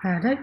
Hello.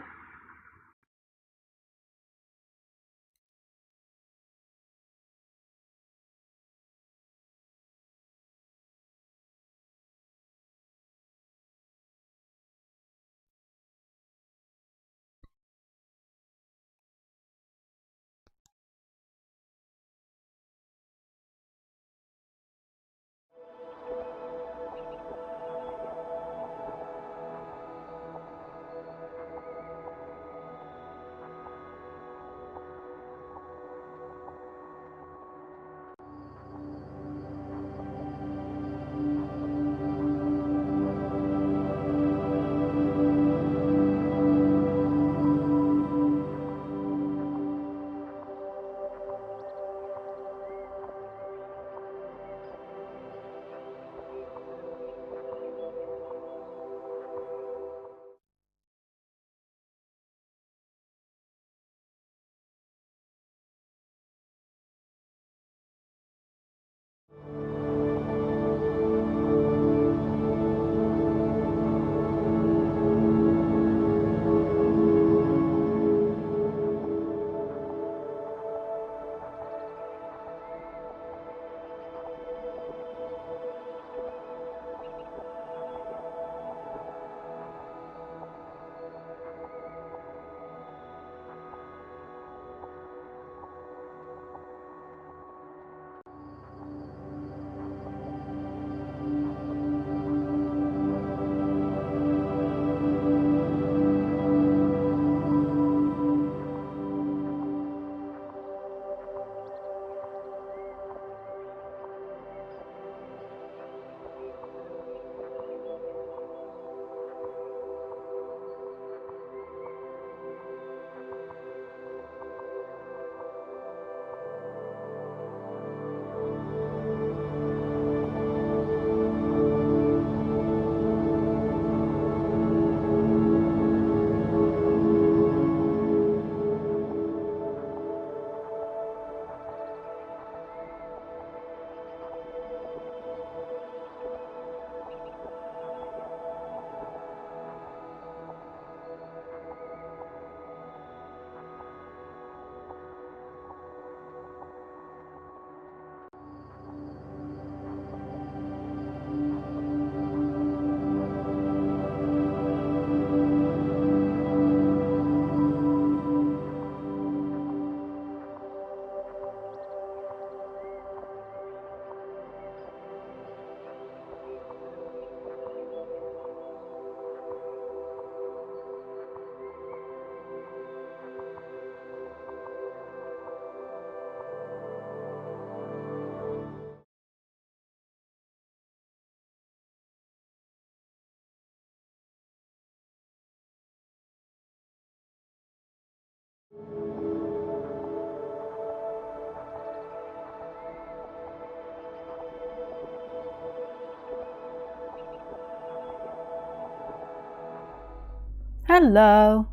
Hello.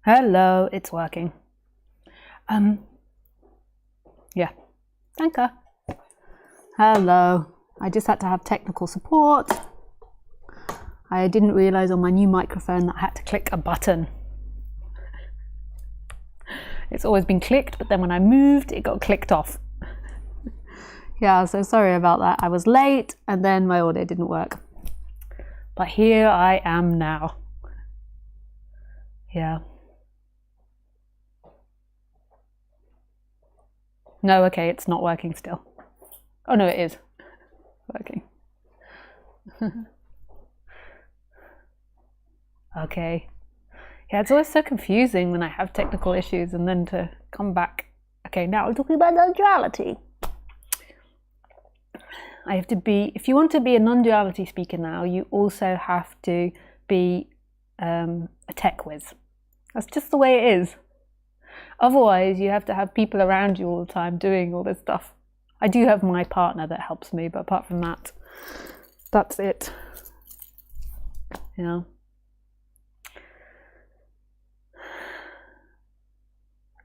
Hello, it's working. Yeah. Danke. Hello. I just had to have technical support. I didn't realize on my new microphone that I had to click a button. It's always been clicked, but then when I moved, it got clicked off. Yeah, so sorry about that. I was late and then my audio didn't work. But here I am now. Yeah. No, okay, it's not working still. Oh no, it is working. Okay. Yeah, it's always so confusing when I have technical issues and then to come back. Okay, now we're talking about non-duality. I have to be, if you want to be a non-duality speaker now, you also have to be a tech whiz. That's just the way it is. Otherwise, you have to have people around you all the time doing all this stuff. I do have my partner that helps me, but apart from that, that's it. You know.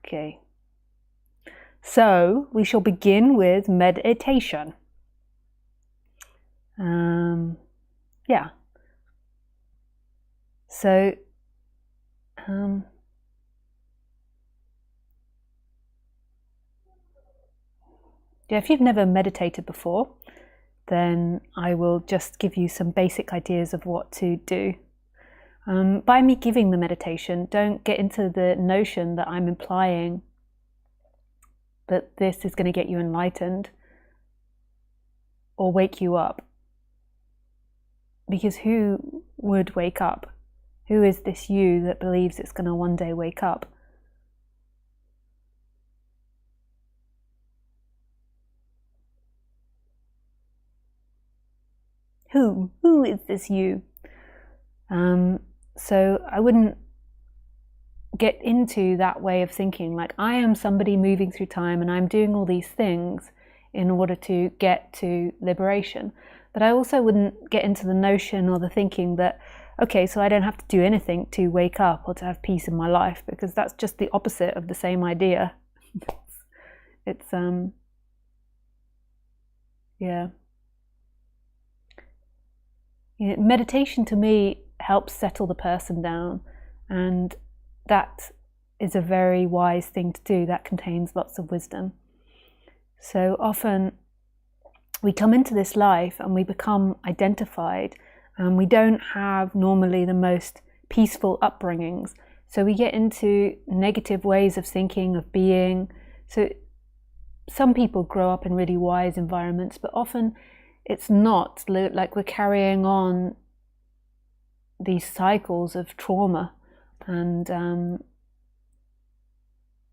Okay. So we shall begin with meditation. Yeah. So if you've never meditated before, then I will just give you some basic ideas of what to do. By me giving the meditation, don't get into the notion that I'm implying that this is going to get you enlightened or wake you up. Because who would wake up? Who is this you that believes it's going to one day wake up? Who is this you? So I wouldn't get into that way of thinking, like I am somebody moving through time and I'm doing all these things in order to get to liberation. But I also wouldn't get into the notion or the thinking that, okay, so I don't have to do anything to wake up or to have peace in my life, because that's just the opposite of the same idea. It's meditation to me helps settle the person down, and that is a very wise thing to do. That contains lots of wisdom. So often we come into this life and we become identified, and we don't have normally the most peaceful upbringings. So we get into negative ways of thinking, of being. So some people grow up in really wise environments, but often it's not, like we're carrying on these cycles of trauma, and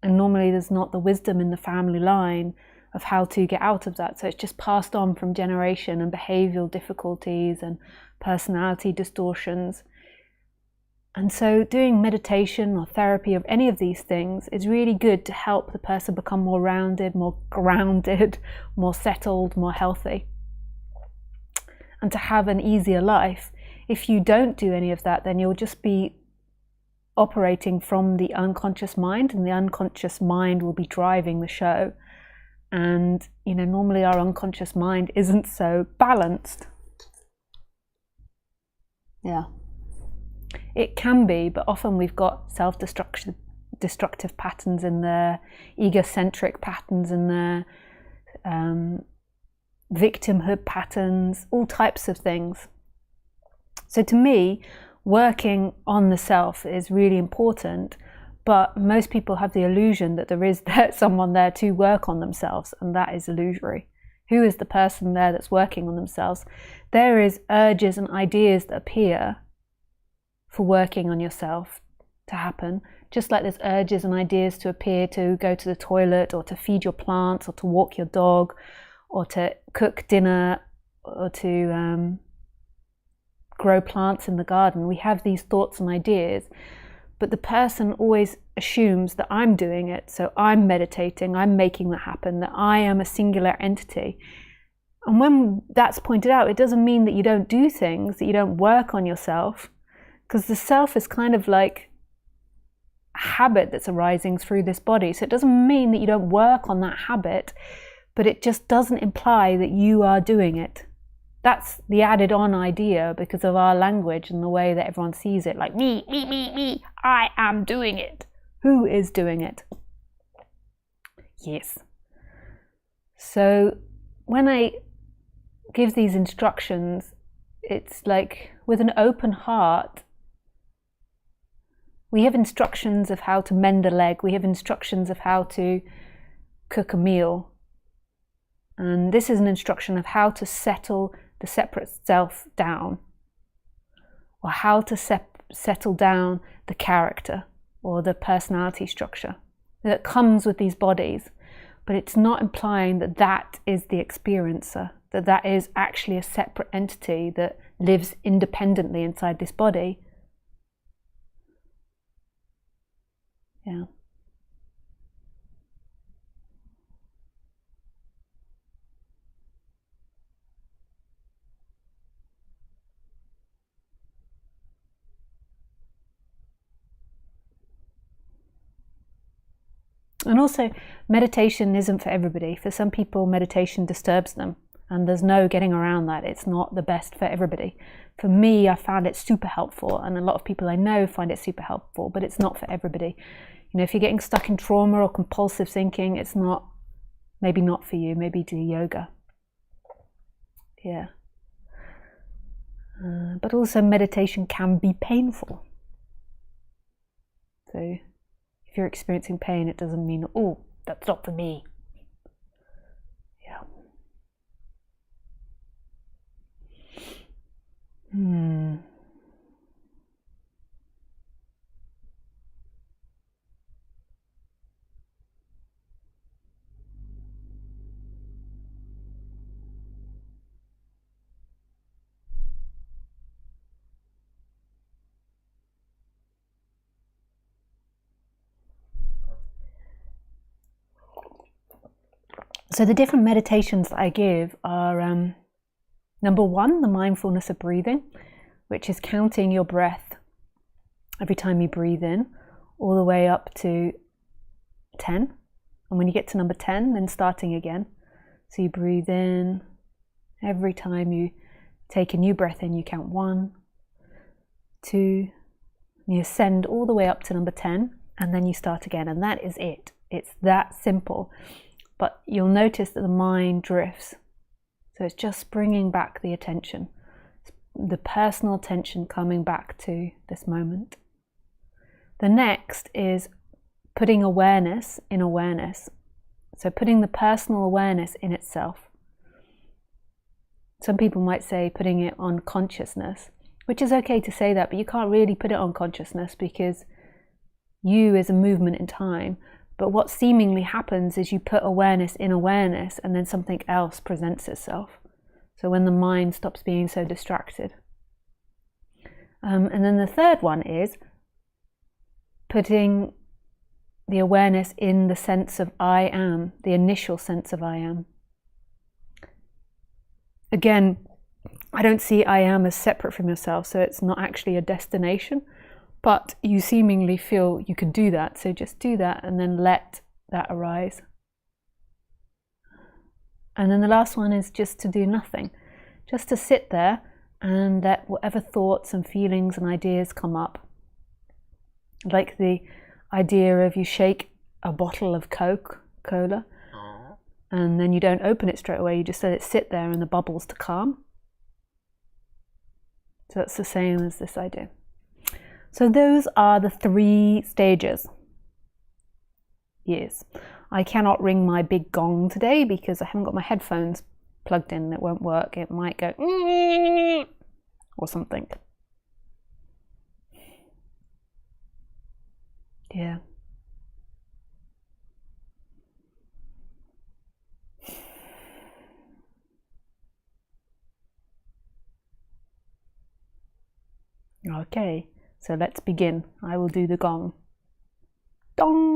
normally there's not the wisdom in the family line of how to get out of that. So it's just passed on from generation, and behavioral difficulties and personality distortions. And so doing meditation or therapy of any of these things is really good to help the person become more rounded, more grounded, more settled, more healthy, and to have an easier life. If you don't do any of that, then you'll just be operating from the unconscious mind, and the unconscious mind will be driving the show. And normally our unconscious mind isn't so balanced. It can be, but often we've got self-destructive patterns in there, egocentric patterns in there, victimhood patterns, all types of things. So to me, working on the self is really important, but most people have the illusion that there is someone there to work on themselves, and that is illusory. Who is the person there that's working on themselves? There is urges and ideas that appear for working on yourself to happen, just like there's urges and ideas to appear to go to the toilet, or to feed your plants, or to walk your dog, or to cook dinner, or to grow plants in the garden. We have these thoughts and ideas, but the person always assumes that I'm doing it, so I'm meditating, I'm making that happen, that I am a singular entity. And when that's pointed out, it doesn't mean that you don't do things, that you don't work on yourself, because the self is kind of like a habit that's arising through this body. So it doesn't mean that you don't work on that habit, but it just doesn't imply that you are doing it. That's the added on idea because of our language and the way that everyone sees it, like me, I am doing it. Who is doing it? Yes. So when I give these instructions, it's like with an open heart. We have instructions of how to mend a leg. We have instructions of how to cook a meal. And this is an instruction of how to settle the separate self down, or how to settle down the character or the personality structure that comes with these bodies. But it's not implying that that is the experiencer, that that is actually a separate entity that lives independently inside this body. And also, meditation isn't for everybody. For some people, meditation disturbs them. And there's no getting around that. It's not the best for everybody. For me, I found it super helpful, and a lot of people I know find it super helpful, but it's not for everybody. You know, if you're getting stuck in trauma or compulsive thinking, it's not, maybe not for you. Maybe do yoga. Yeah. But also meditation can be painful. So if you're experiencing pain, it doesn't mean, oh, that's not for me. Yeah. So the different meditations that I give are, number one, the mindfulness of breathing, which is counting your breath every time you breathe in, all the way up to 10. And when you get to number 10, then starting again. So you breathe in. Every time you take a new breath in, you count 1, 2, and you ascend all the way up to number 10, and then you start again. And that is it. It's that simple. But you'll notice that the mind drifts. So it's just bringing back the attention, the personal attention coming back to this moment. The next is putting awareness in awareness. So putting the personal awareness in itself. Some people might say putting it on consciousness, which is okay to say that, but you can't really put it on consciousness because you is a movement in time. But what seemingly happens is you put awareness in awareness, and then something else presents itself. So when the mind stops being so distracted. And then the third one is putting the awareness in the sense of I am, the initial sense of I am. Again, I don't see I am as separate from yourself, so it's not actually a destination. But you seemingly feel you can do that, so just do that and then let that arise. And then the last one is just to do nothing, just to sit there and let whatever thoughts and feelings and ideas come up. Like the idea of you shake a bottle of Coca-Cola, and then you don't open it straight away, you just let it sit there and the bubbles to calm. So that's the same as this idea. So those are the 3 stages. Yes. I cannot ring my big gong today because I haven't got my headphones plugged in. It won't work. It might go or something. Yeah. Okay, so let's begin. I will do the gong. Dong!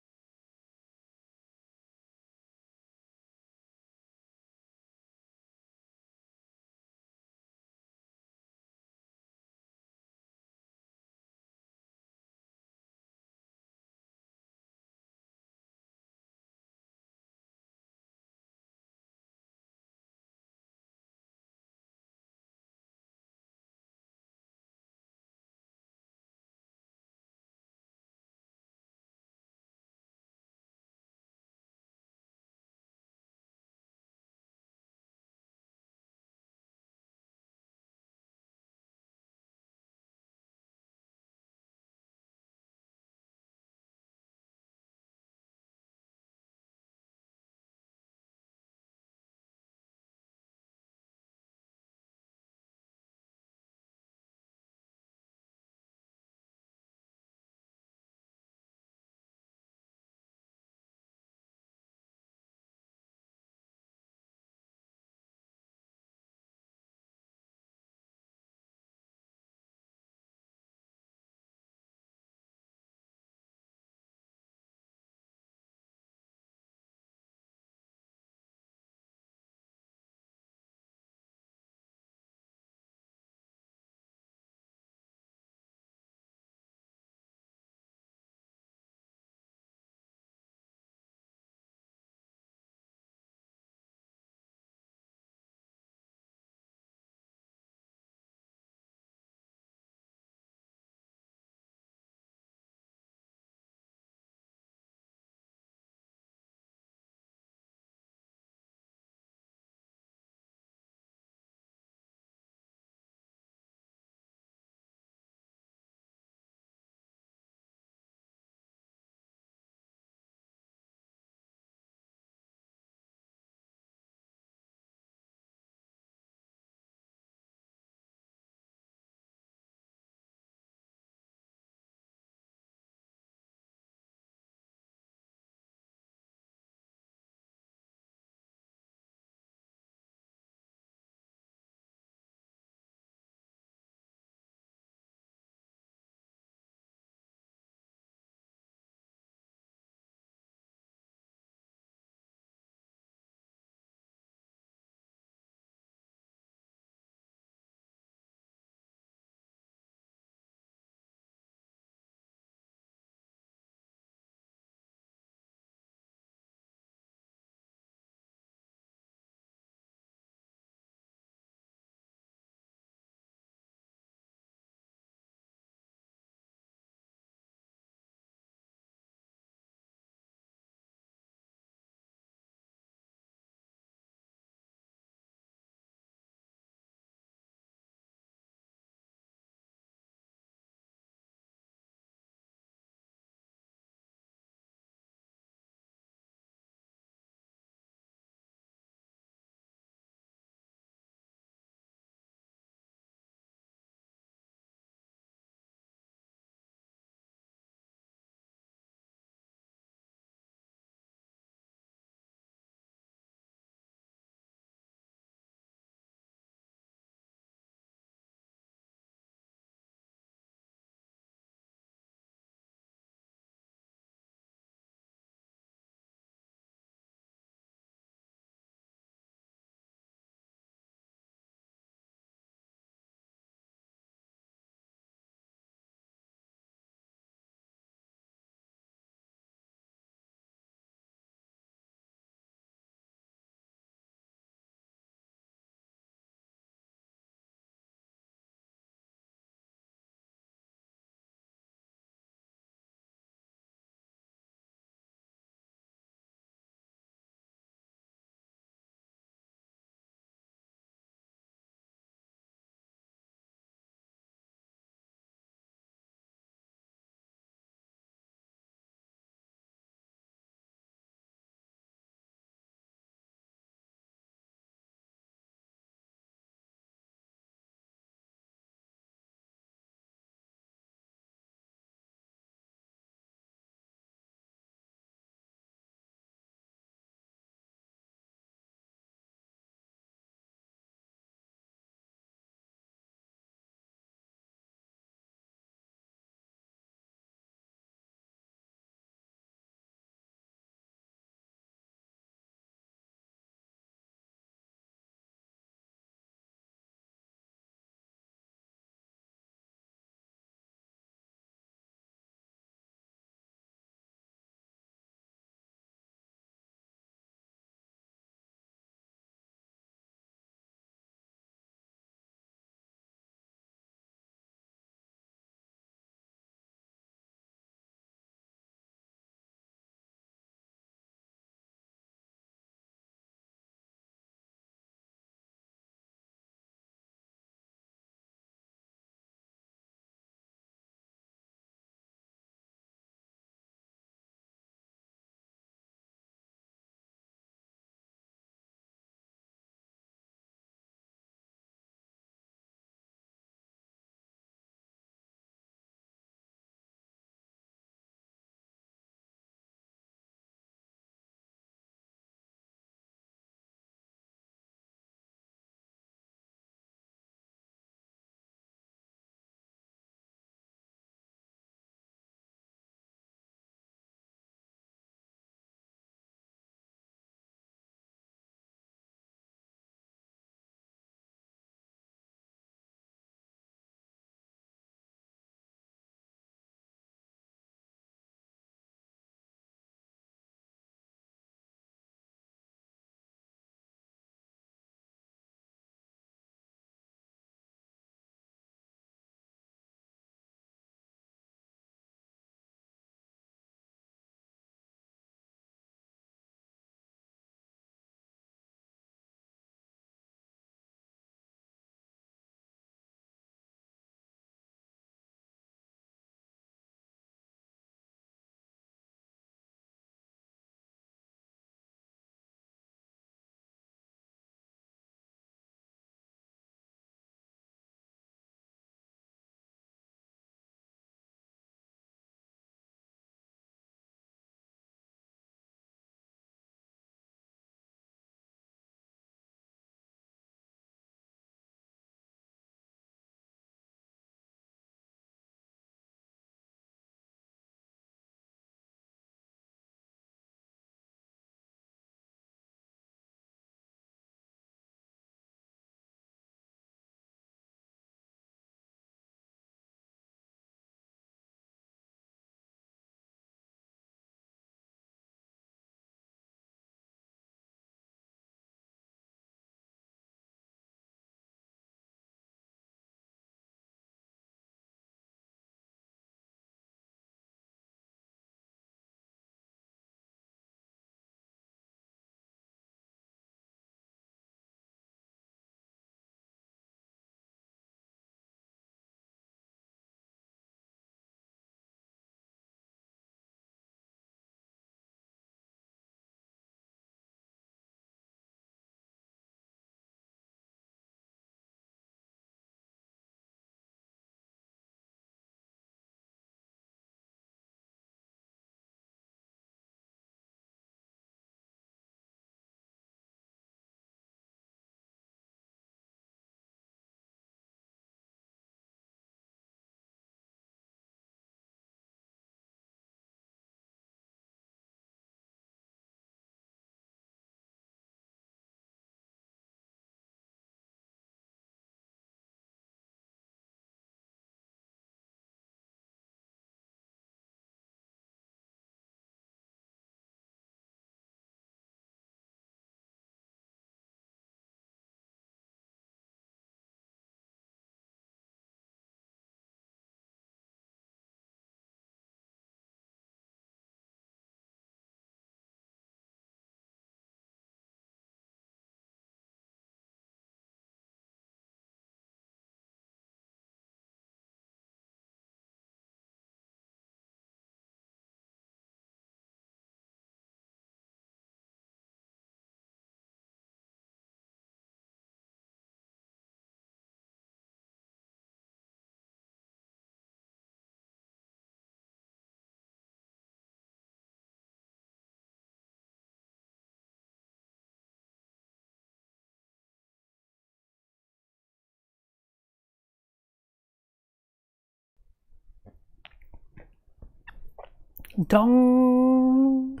Dong.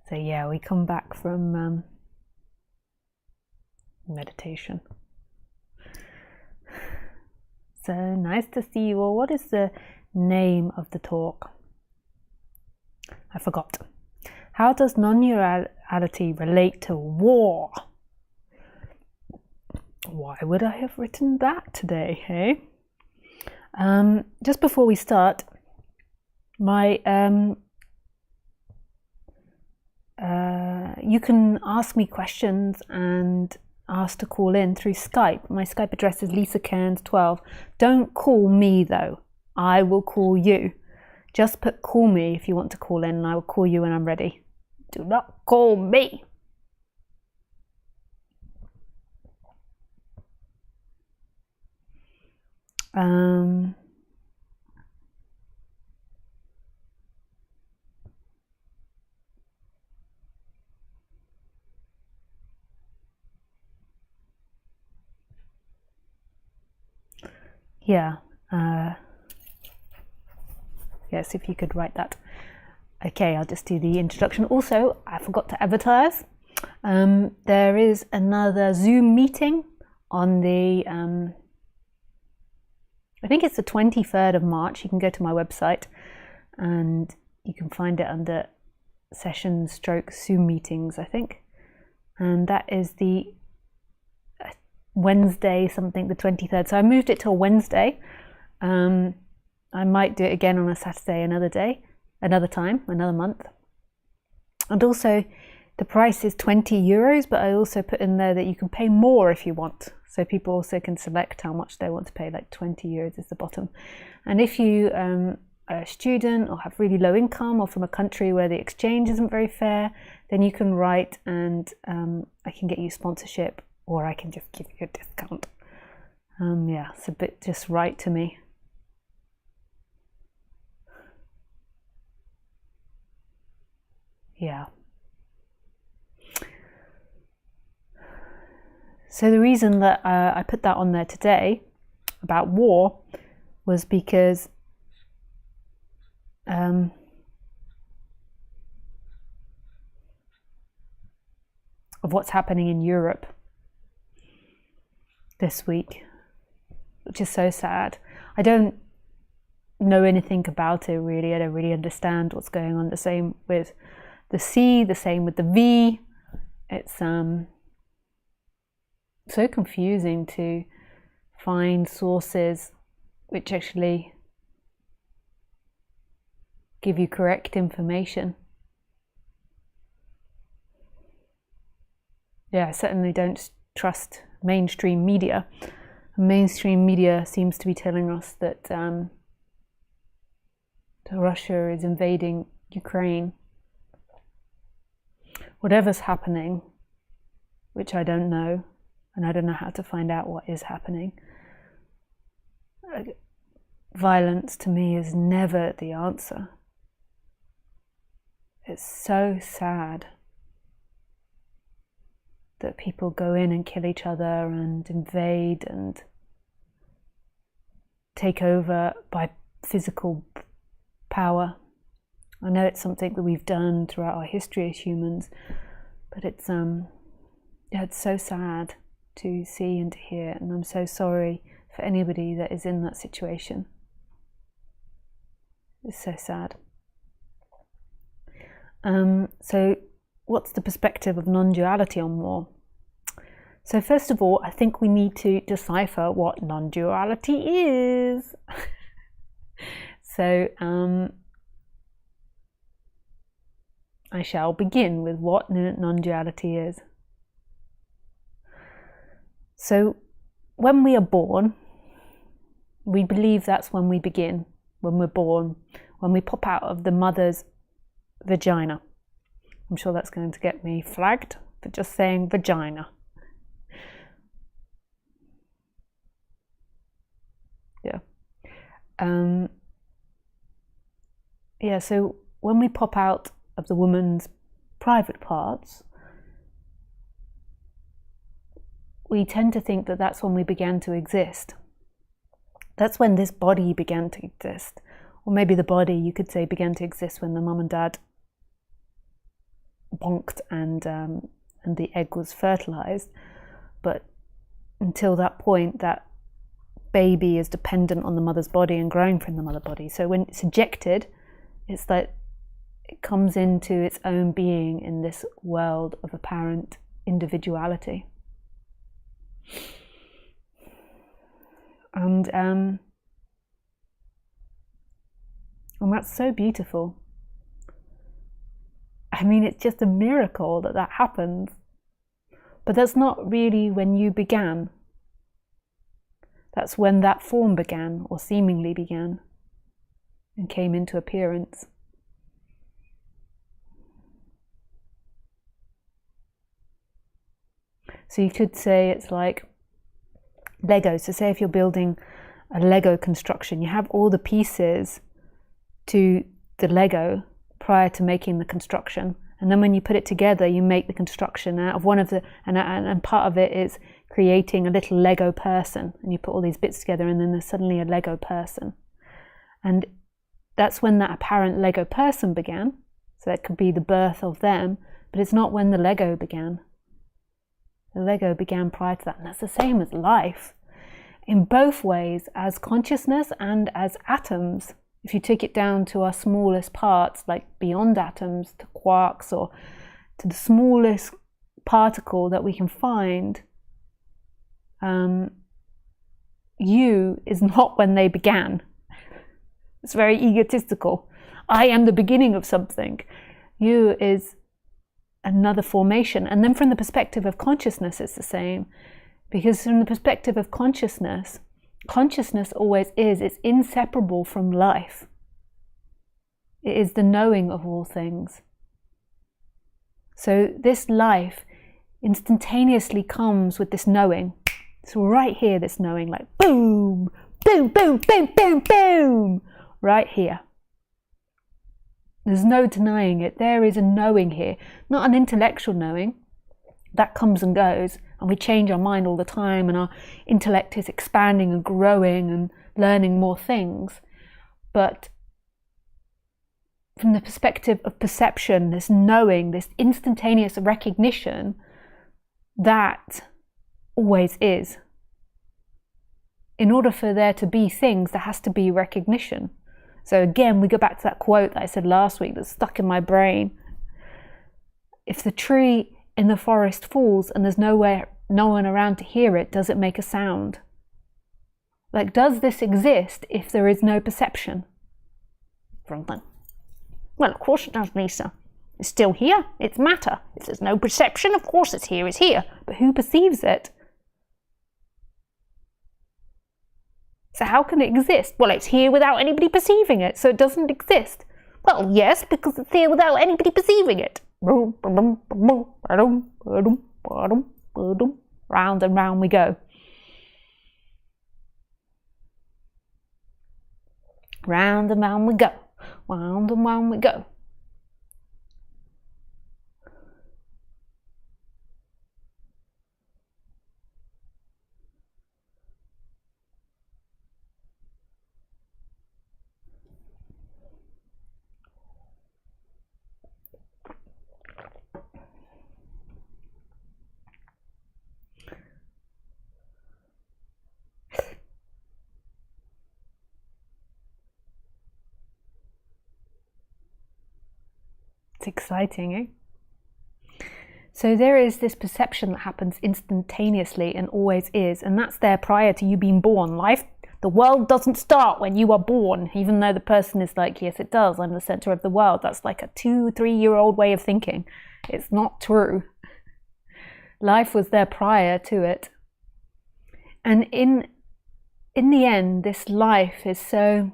So yeah, we come back from meditation. So nice to see you all. What is the name of the talk? I forgot. How does non-duality relate to war? Why would I have written that today, hey? Just before we start, my you can ask me questions and ask to call in through Skype. My Skype address is Cairns12. Don't call me though. I will call you. Just put call me if you want to call in, and I will call you when I'm ready. Do not call me. Yeah. Yes, if you could write that. Okay, I'll just do the introduction. Also, I forgot to advertise. There is another Zoom meeting on the, I think it's the 23rd of March. You can go to my website and you can find it under session/Zoom meetings, I think. And that is the Wednesday something, the 23rd. So I moved it till Wednesday. I might do it again on a Saturday another day, another time, another month. And also the price is €20, but I also put in there that you can pay more if you want. So people also can select how much they want to pay, like €20 is the bottom. And if you are a student or have really low income or from a country where the exchange isn't very fair, then you can write and I can get you sponsorship, or I can just give you a discount. Yeah, it's a bit, just write to me. Yeah. So the reason that I put that on there today about war was because of what's happening in Europe this week, which is so sad. I don't know anything about it really. I don't really understand what's going on. The same with the C, the same with the V. It's so confusing to find sources which actually give you correct information. Yeah, I certainly don't trust mainstream media. Mainstream media seems to be telling us that Russia is invading Ukraine. Whatever's happening, which I don't know, and I don't know how to find out what is happening. Violence to me is never the answer. It's so sad that people go in and kill each other and invade and take over by physical power. I know it's something that we've done throughout our history as humans, but it's so sad to see and to hear, and I'm so sorry for anybody that is in that situation. It's so sad. So what's the perspective of non-duality on war? So first of all, I think we need to decipher what non-duality is. So I shall begin with what non-duality is. So when we are born, we believe that's when we begin, when we're born, when we pop out of the mother's vagina. I'm sure that's going to get me flagged for just saying vagina. Yeah. Yeah, so when we pop out of the woman's private parts, we tend to think that that's when we began to exist. That's when this body began to exist. or maybe the body, you could say, began to exist when the mum and dad bonked and the egg was fertilized. But until that point, that baby is dependent on the mother's body and growing from the mother body. So when it's ejected, it's like it comes into its own being in this world of apparent individuality. And that's so beautiful. I mean, it's just a miracle that that happens. But that's not really when you began. That's when that form began, or seemingly began, and came into appearance. So you could say it's like Lego. So say if you're building a Lego construction, you have all the pieces to the Lego prior to making the construction. And then when you put it together, you make the construction out of one of the, and part of it is creating a little Lego person. And you put all these bits together and then there's suddenly a Lego person. And that's when that apparent Lego person began. So that could be the birth of them, but it's not when the Lego began. The Lego began prior to that. And that's the same as life. In both ways, as consciousness and as atoms. If you take it down to our smallest parts, like beyond atoms, to quarks, or to the smallest particle that we can find, you is not when they began. It's very egotistical. I am the beginning of something. You is another formation. And then from the perspective of consciousness, it's the same. Because from the perspective of consciousness, consciousness always is. It's inseparable from life. It is the knowing of all things. So this life instantaneously comes with this knowing. So right here, this knowing, like boom, boom, boom, boom, boom, boom, right here. There's no denying it. There is a knowing here, not an intellectual knowing. That comes and goes, and we change our mind all the time, and our intellect is expanding and growing and learning more things. But from the perspective of perception, this knowing, this instantaneous recognition, that always is. In order for there to be things, there has to be recognition. So again, we go back to that quote that I said last week that's stuck in my brain. If the tree in the forest falls and there's no one around to hear it, does it make a sound? Like, does this exist if there is no perception? Well, of course it does, Lisa. It's still here. It's matter. If there's no perception, of course it's here. It's here. But who perceives it? So how can it exist? Well, it's here without anybody perceiving it, so it doesn't exist. Well, yes, because it's here without anybody perceiving it. Round and round we go. Round and round we go. Round and round we go. It's exciting, eh? So there is this perception that happens instantaneously and always is, and that's there prior to you being born. The world doesn't start when you are born, even though the person is like, yes, it does, I'm the center of the world. That's like a 2-3-year-old way of thinking. It's not true. Life was there prior to it. And in the end, this life is so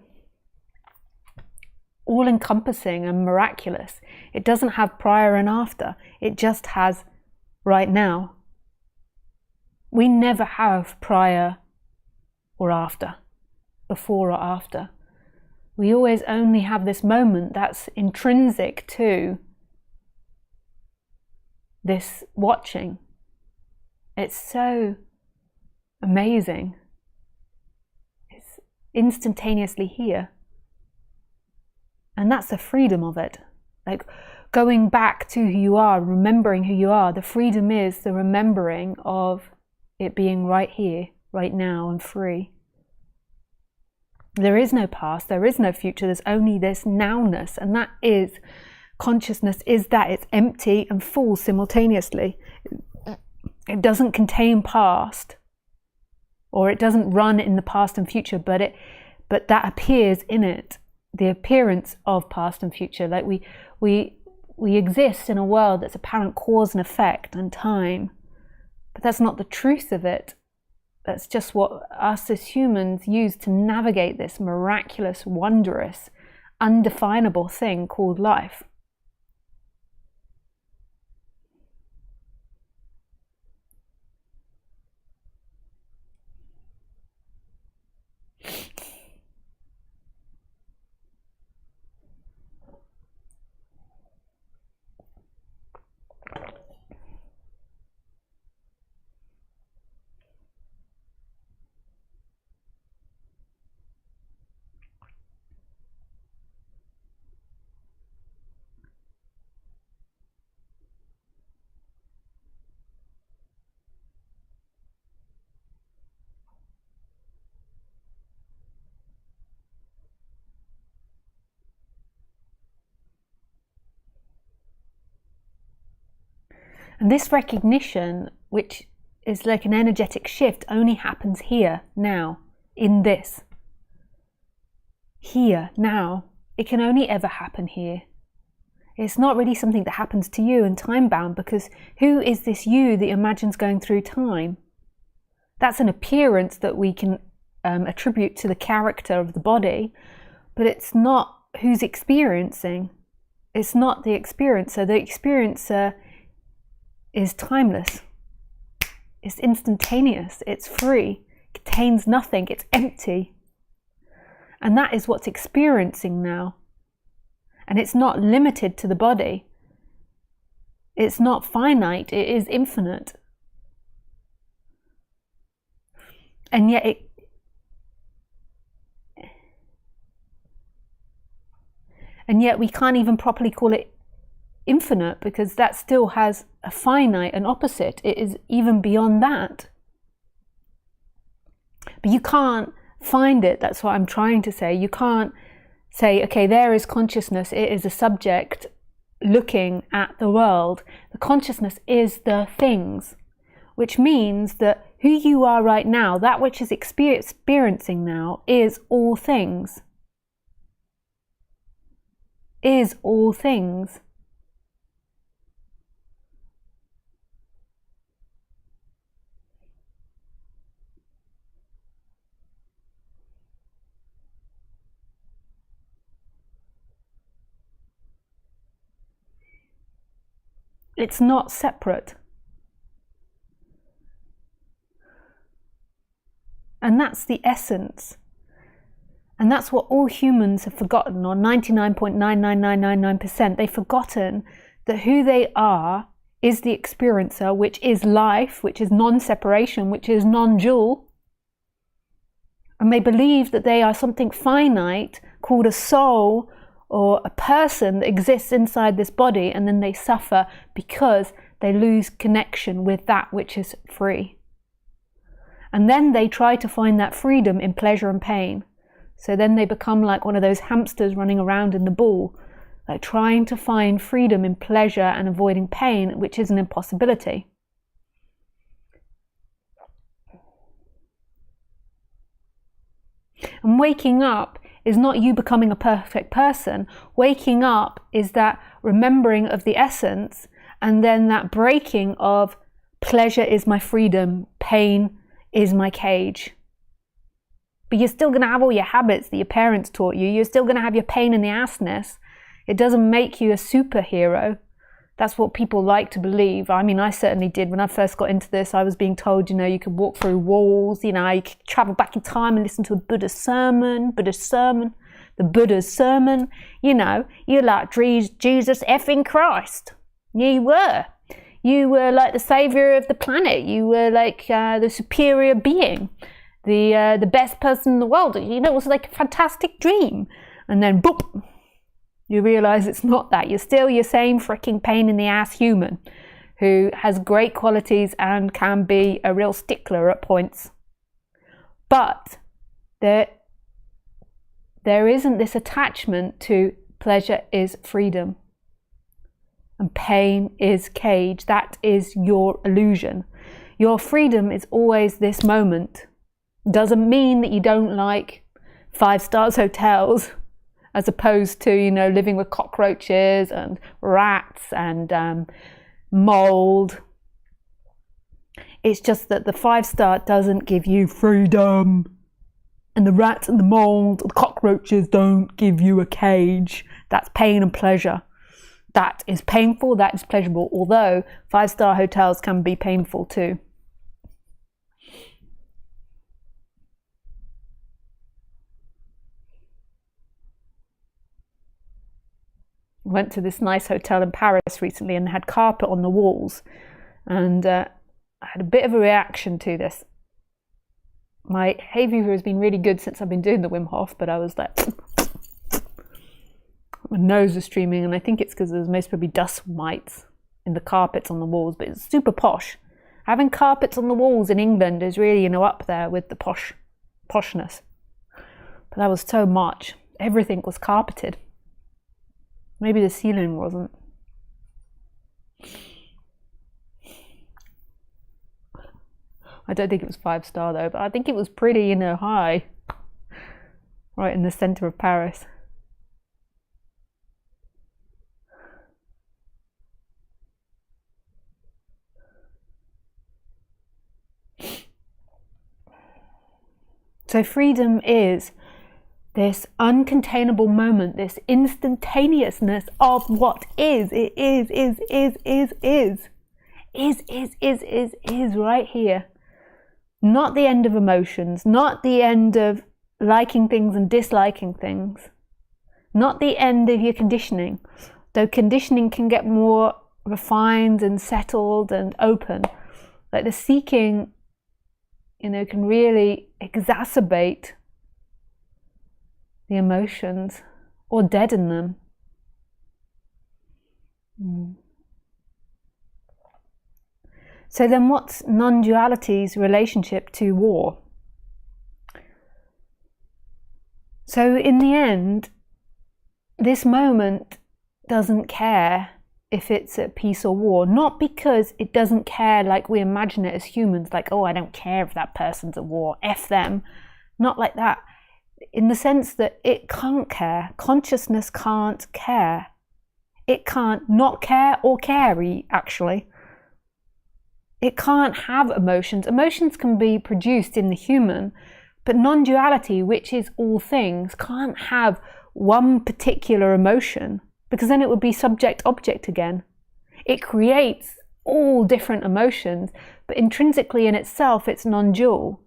all-encompassing and miraculous. It doesn't have prior and after. It just has right now. We never have prior or after, before or after. We always only have this moment that's intrinsic to this watching. It's so amazing. It's instantaneously here. And that's the freedom of it. Like going back to who you are, remembering who you are. The freedom is the remembering of it being right here, right now, and free. There is no past, there is no future, there's only this nowness, and that is, consciousness is that, it's empty and full simultaneously. It doesn't contain past, or it doesn't run in the past and future, but that appears in it, the appearance of past and future. Like we exist in a world that's apparent cause and effect and time, but that's not the truth of it. That's just what us as humans use to navigate this miraculous, wondrous, undefinable thing called life. And this recognition, which is like an energetic shift, only happens here, now, in this. Here, now. It can only ever happen here. It's not really something that happens to you and time-bound, because who is this you that imagines going through time? That's an appearance that we can attribute to the character of the body, but it's not who's experiencing. It's not the experiencer. The experiencer is timeless. It's instantaneous. It's free. It contains nothing. It's empty. And that is what's experiencing now. And it's not limited to the body. It's not finite. It is infinite. And yet we can't even properly call it infinite, because that still has a finite, an opposite. It is even beyond that. But you can't find it. That's what I'm trying to say. You can't say, okay, there is consciousness. It is a subject looking at the world. The consciousness is the things, which means that who you are right now, that which is experiencing now, is all things. Is all things. It's not separate. And that's the essence. And that's what all humans have forgotten, or 99.99999%. They've forgotten that who they are is the experiencer, which is life, which is non-separation, which is non-dual. And they believe that they are something finite called a soul, or a person that exists inside this body, and then they suffer because they lose connection with that which is free. And then they try to find that freedom in pleasure and pain. So then they become like one of those hamsters running around in the ball, like trying to find freedom in pleasure and avoiding pain, which is an impossibility. And waking up is not you becoming a perfect person. Waking up is that remembering of the essence, and then that breaking of pleasure is my freedom, pain is my cage. But you're still going to have all your habits that your parents taught you. You're still going to have your pain in the assness. It doesn't make you a superhero. That's what people like to believe. I mean, I certainly did. When I first got into this, I was being told, you could walk through walls, you could travel back in time and listen to a Buddhist sermon, the Buddha's sermon. You're like Jesus effing Christ. You were. You were like the savior of the planet. You were like the superior being, the best person in the world. It was like a fantastic dream. And then, boop, You realize it's not that. You're still your same freaking pain in the ass human who has great qualities and can be a real stickler at points. But there isn't this attachment to pleasure is freedom and pain is cage. That is your illusion. Your freedom is always this moment. Doesn't mean that you don't like 5-star hotels as opposed to, you know, living with cockroaches and rats and mold. It's just that the 5-star doesn't give you freedom, and the rats and the mold, the cockroaches don't give you a cage. That's pain and pleasure. That is painful, that is pleasurable, although 5-star hotels can be painful too. Went to this nice hotel in Paris recently and had carpet on the walls, and I had a bit of a reaction to this. My hay fever has been really good since I've been doing the Wim Hof, but I was like, my nose was streaming, and I think it's because there's most probably dust mites in the carpets on the walls, but it's super posh. Having carpets on the walls in England is really, you know, up there with the poshness. But that was so much. Everything was carpeted. Maybe the ceiling wasn't. I don't think it was 5-star though, but I think it was pretty, you know, high. Right in the centre of Paris. So freedom is this uncontainable moment, this instantaneousness of what is. It is right here. Not the end of emotions, not the end of liking things and disliking things, not the end of your conditioning, though conditioning can get more refined and settled and open. Like the seeking, you know, can really exacerbate the emotions or deaden them. So then what's non-duality's relationship to war? So in the end, this moment doesn't care if it's at peace or war, not because it doesn't care like we imagine it as humans, like, oh, I don't care if that person's at war, F them. Not like that. In the sense that it can't care. Consciousness can't care. It can't not care or carry, actually. It can't have emotions. Emotions can be produced in the human, but non-duality, which is all things, can't have one particular emotion, because then it would be subject-object again. It creates all different emotions, but intrinsically in itself, it's non-dual.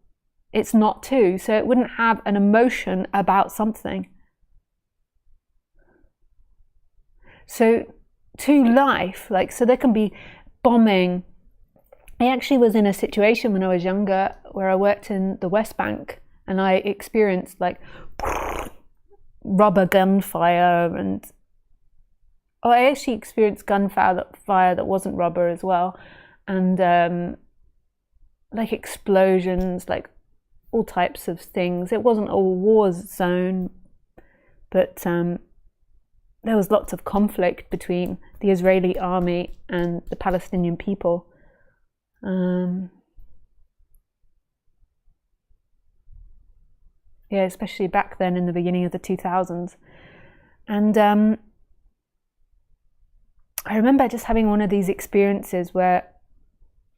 It's not two, so it wouldn't have an emotion about something. So to life, like, so there can be bombing. I actually was in a situation when I was younger where I worked in the West Bank, and I experienced like rubber gunfire, and I actually experienced gunfire that wasn't rubber as well, and like explosions, like all types of things. It wasn't a war zone, but there was lots of conflict between the Israeli army and the Palestinian people. Yeah, especially back then in the beginning of the 2000s. And I remember just having one of these experiences where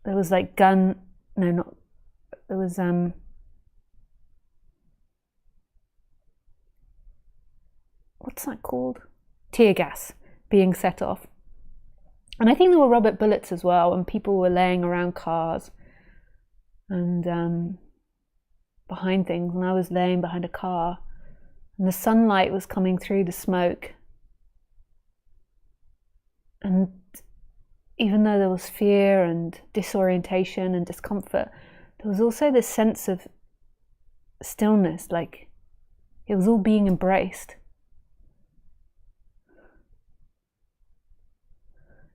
there was like what's that called? Tear gas being set off. And I think there were rubber bullets as well, and people were laying around cars and behind things, and I was laying behind a car, and the sunlight was coming through the smoke. And even though there was fear and disorientation and discomfort, there was also this sense of stillness, like it was all being embraced.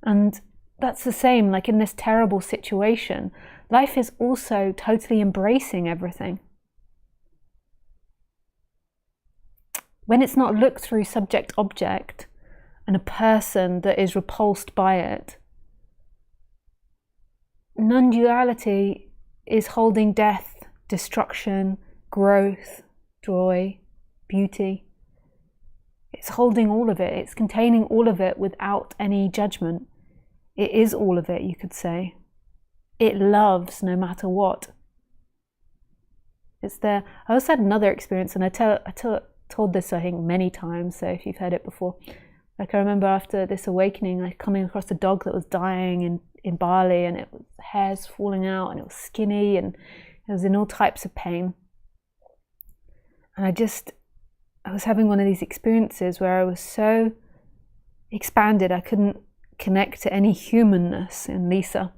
And that's the same, like in this terrible situation, life is also totally embracing everything. When it's not looked through subject-object and a person that is repulsed by it, non-duality is holding death, destruction, growth, joy, beauty. It's holding all of it. It's containing all of it without any judgment. It is all of it, you could say. It loves no matter what. It's there. I also had another experience, and I told this, I think, many times, so if you've heard it before. Like, I remember after this awakening, like coming across a dog that was dying in Bali, and it was hairs falling out, and it was skinny, and it was in all types of pain. And I was having one of these experiences where I was so expanded I couldn't connect to any humanness in Lisa,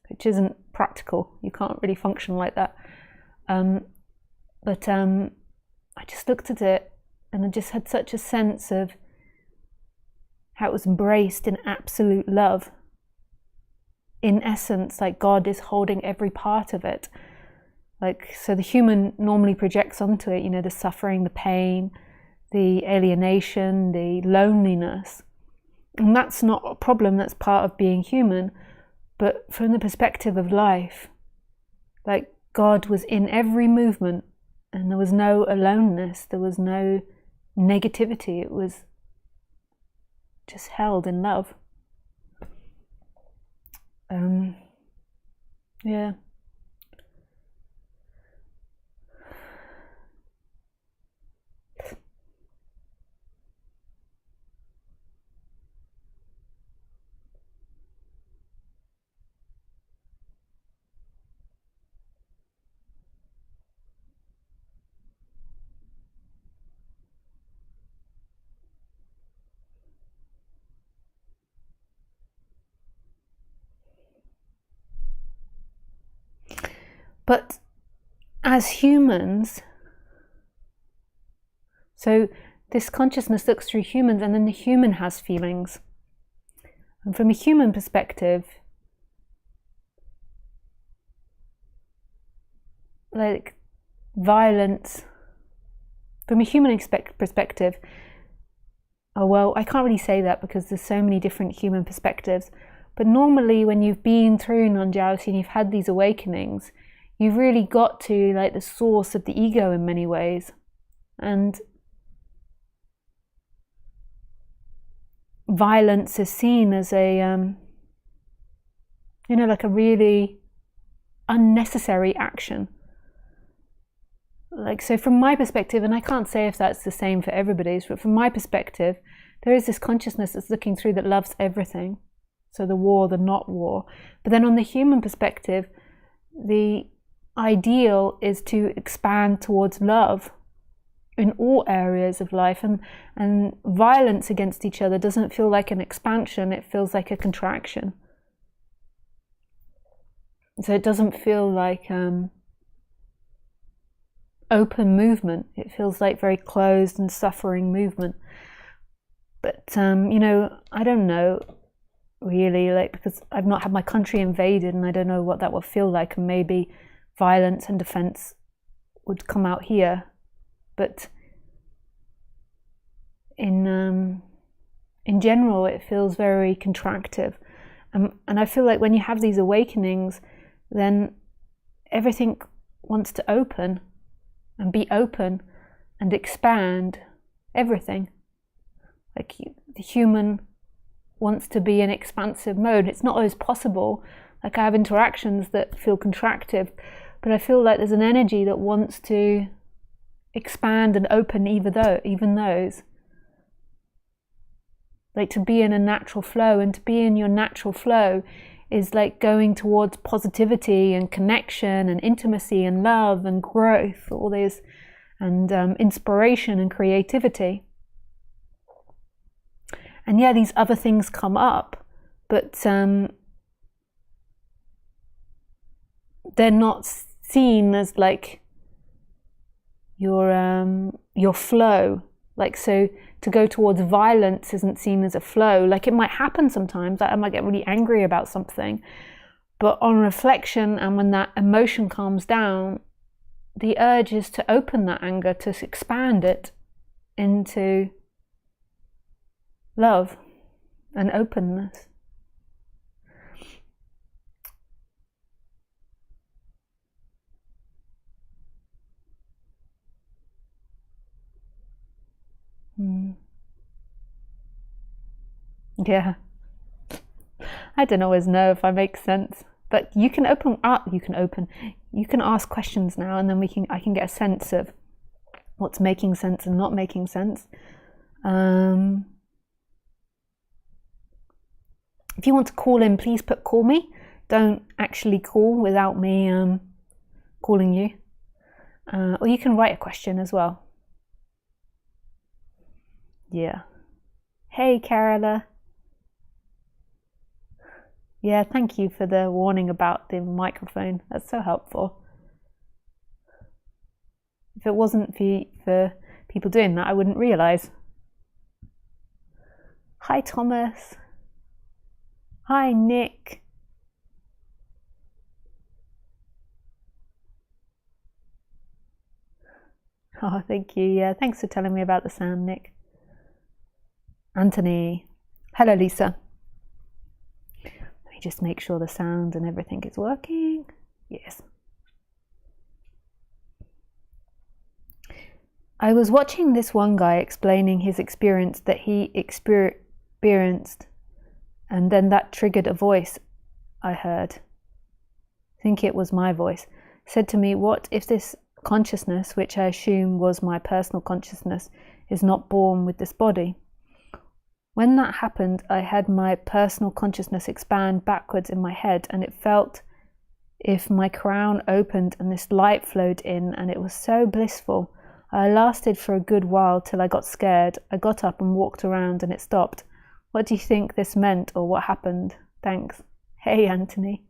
which isn't practical. You can't really function like that. But I just looked at it, and I just had such a sense of how it was embraced in absolute love. In essence, like God is holding every part of it. Like, so the human normally projects onto it, the suffering, the pain, the alienation, the loneliness. And that's not a problem, that's part of being human. But from the perspective of life, like God was in every movement, and there was no aloneness, there was no negativity, it was just held in love. Yeah. But as humans, so this consciousness looks through humans, and then the human has feelings. And from a human perspective, like violence, from a human perspective, oh well, I can't really say that because there's so many different human perspectives, but normally when you've been through non-duality and you've had these awakenings, you've really got to like the source of the ego in many ways. And violence is seen as a, like a really unnecessary action. Like, so from my perspective, and I can't say if that's the same for everybody's, but from my perspective, there is this consciousness that's looking through that loves everything. So the war, the not war. But then on the human perspective, the ideal is to expand towards love in all areas of life, and violence against each other doesn't feel like an expansion, it feels like a contraction. So it doesn't feel like open movement, it feels like very closed and suffering movement. But I don't know really, like, because I've not had my country invaded, and I don't know what that would feel like, and maybe violence and defense would come out here. But in general, it feels very contractive, and I feel like when you have these awakenings, then everything wants to open and be open and expand everything. Like the human wants to be in expansive mode. It's not always possible. Like, I have interactions that feel contractive, but I feel like there's an energy that wants to expand and open even those. Like, to be in a natural flow, and to be in your natural flow is like going towards positivity and connection and intimacy and love and growth, all these, and inspiration and creativity. And yeah, these other things come up, but they're not seen as like your flow. Like, so to go towards violence isn't seen as a flow. Like, it might happen sometimes, like I might get really angry about something, but on reflection and when that emotion calms down, the urge is to open that anger, to expand it into love and openness. Yeah. I don't always know if I make sense, but you can ask questions now, and then I can get a sense of what's making sense and not making sense. If you want to call in, please call me. Don't actually call without me calling you. Or you can write a question as well. Yeah. Hey, Carola. Yeah, thank you for the warning about the microphone. That's so helpful. If it wasn't for people doing that, I wouldn't realise. Hi, Thomas. Hi, Nick. Oh, thank you. Yeah, thanks for telling me about the sound, Nick. Anthony. Hello, Lisa. Let me just make sure the sound and everything is working. Yes. I was watching this one guy explaining his experience that he experienced, and then that triggered a voice I heard. I think it was my voice. Said to me, what if this consciousness, which I assume was my personal consciousness, is not born with this body? When that happened, I had my personal consciousness expand backwards in my head, and it felt if my crown opened and this light flowed in, and it was so blissful. I lasted for a good while till I got scared. I got up and walked around and it stopped. What do you think this meant, or what happened? Thanks. Hey, Anthony.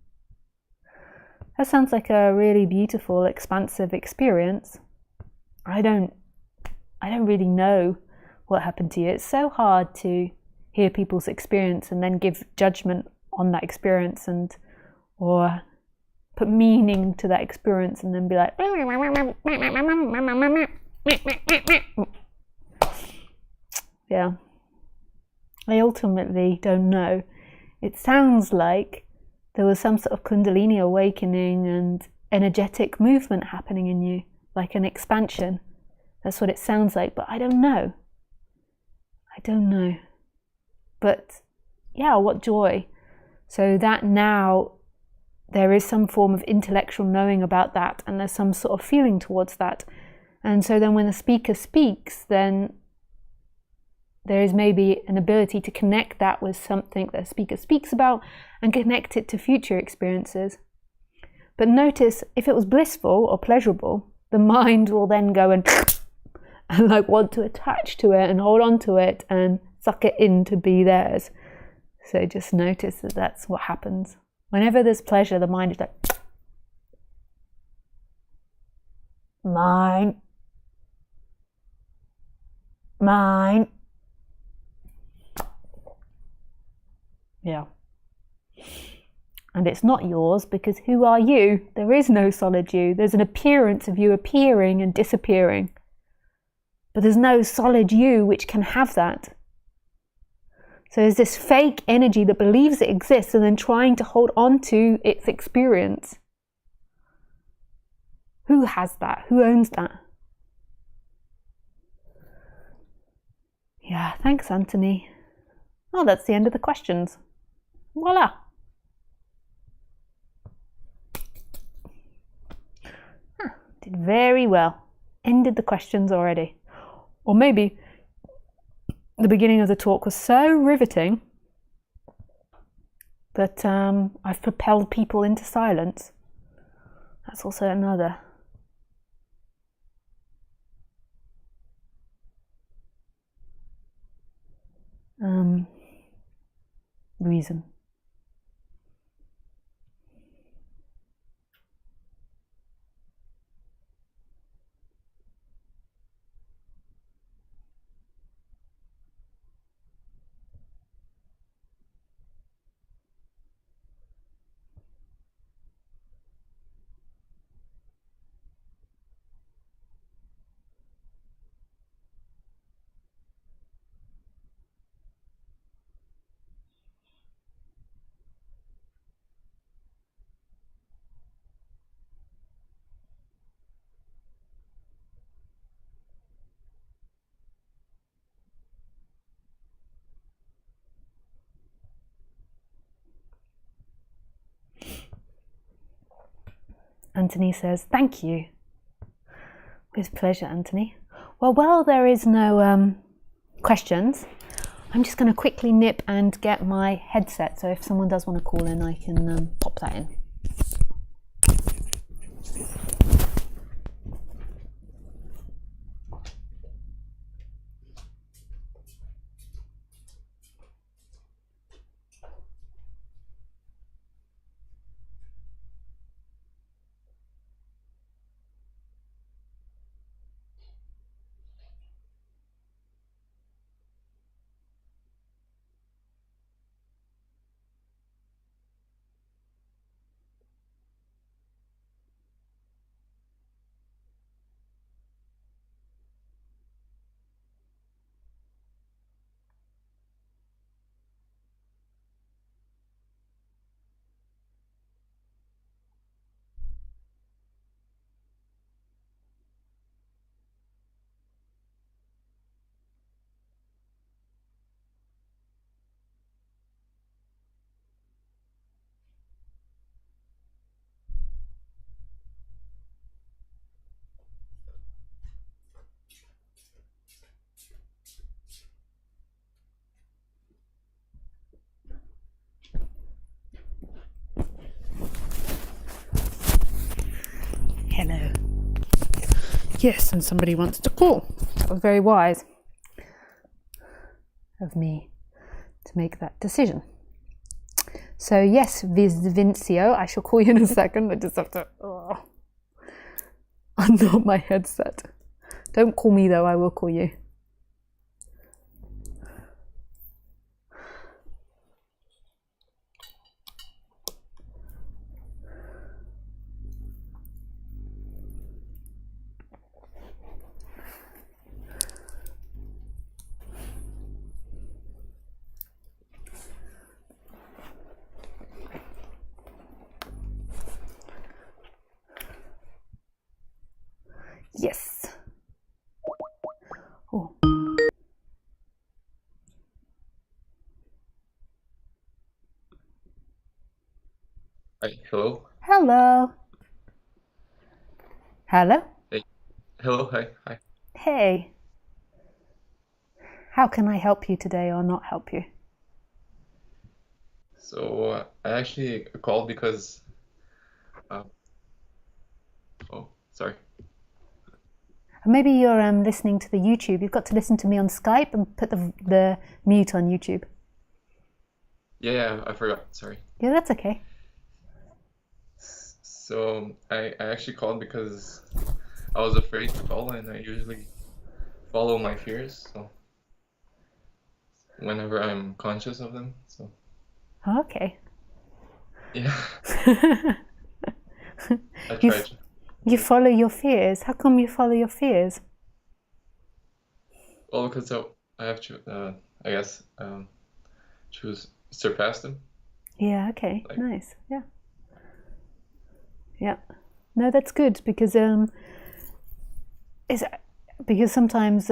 That sounds like a really beautiful, expansive experience. I don't really know what happened to you. It's so hard to hear people's experience and then give judgment on that experience or put meaning to that experience and then be like, yeah. I ultimately don't know. It sounds like there was some sort of Kundalini awakening and energetic movement happening in you, like an expansion. That's what it sounds like, but I don't know. But yeah, what joy. So that now there is some form of intellectual knowing about that, and there's some sort of feeling towards that. And so then when the speaker speaks, then there is maybe an ability to connect that with something that the speaker speaks about and connect it to future experiences. But notice, if it was blissful or pleasurable, the mind will then go and like want to attach to it and hold on to it and suck it in to be theirs. So just notice that that's what happens. Whenever there's pleasure, the mind is like, mine. Yeah. And it's not yours, because who are you? There is no solid you. There's an appearance of you appearing and disappearing. But there's no solid you which can have that. So there's this fake energy that believes it exists and then trying to hold on to its experience. Who has that? Who owns that? Yeah, thanks, Anthony. Oh, that's the end of the questions. Voila. Did very well. Ended the questions already. Or maybe the beginning of the talk was so riveting that I've propelled people into silence. That's also another. Reason. Anthony says, thank you. With pleasure, Anthony. Well, while there is no questions, I'm just going to quickly nip and get my headset. So if someone does want to call in, I can pop that in. Hello. Yes, and somebody wants to call. That was very wise of me to make that decision. So yes, Vincio, I shall call you in a second. I just have to unknot my headset. Don't call me though, I will call you. Yes. Oh. Hi, hello. Hello. Hello. Hey, hello, hi. Hey. How can I help you today or not help you? So I actually called because, uh, oh, sorry. Maybe you're listening to the YouTube. You've got to listen to me on Skype and put the mute on YouTube. Yeah, I forgot, sorry. Yeah, that's okay. So I actually called because I was afraid to call, and I usually follow my fears, so whenever I'm conscious of them, so Okay. yeah, I You tried. you follow your fears. How come you follow your fears? Well, because I have to, I guess, surpass them. Yeah, okay. Like, Nice. Yeah. Yeah. No, that's good because it's because sometimes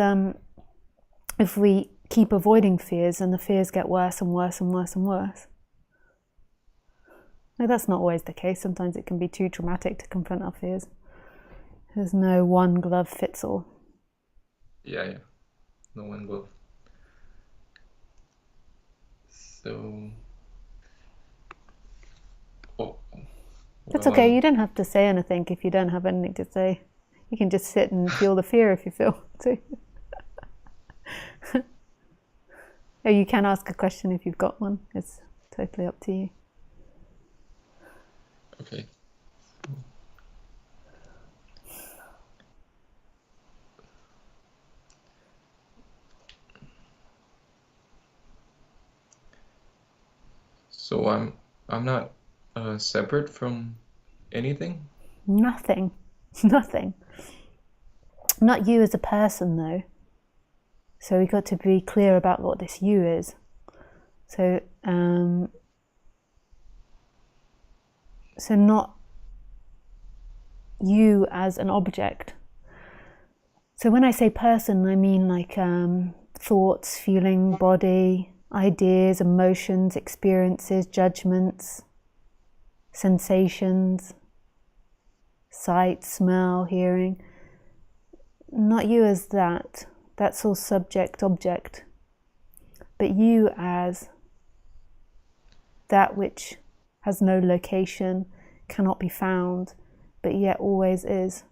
if we keep avoiding fears, and the fears get worse and worse and worse and worse. No, that's not always the case. Sometimes it can be too traumatic to confront our fears. There's no one glove fits all. yeah, no one glove. So, oh, That's well, okay. You don't have to say anything if you don't have anything to say. You can just sit and feel the fear if you feel to. Or you can ask a question if you've got one. It's totally up to you. okay. So I'm not separate from anything. Nothing. Nothing. Not you as a person, though. So we've got to be clear about what this you is. So, so not you as an object. So when I say person, I mean like thoughts, feeling, body, ideas, emotions, experiences, judgments, sensations. sight, smell, hearing. Not you as that. That's all subject, object. But you as that which has no location, cannot be found, but yet always is.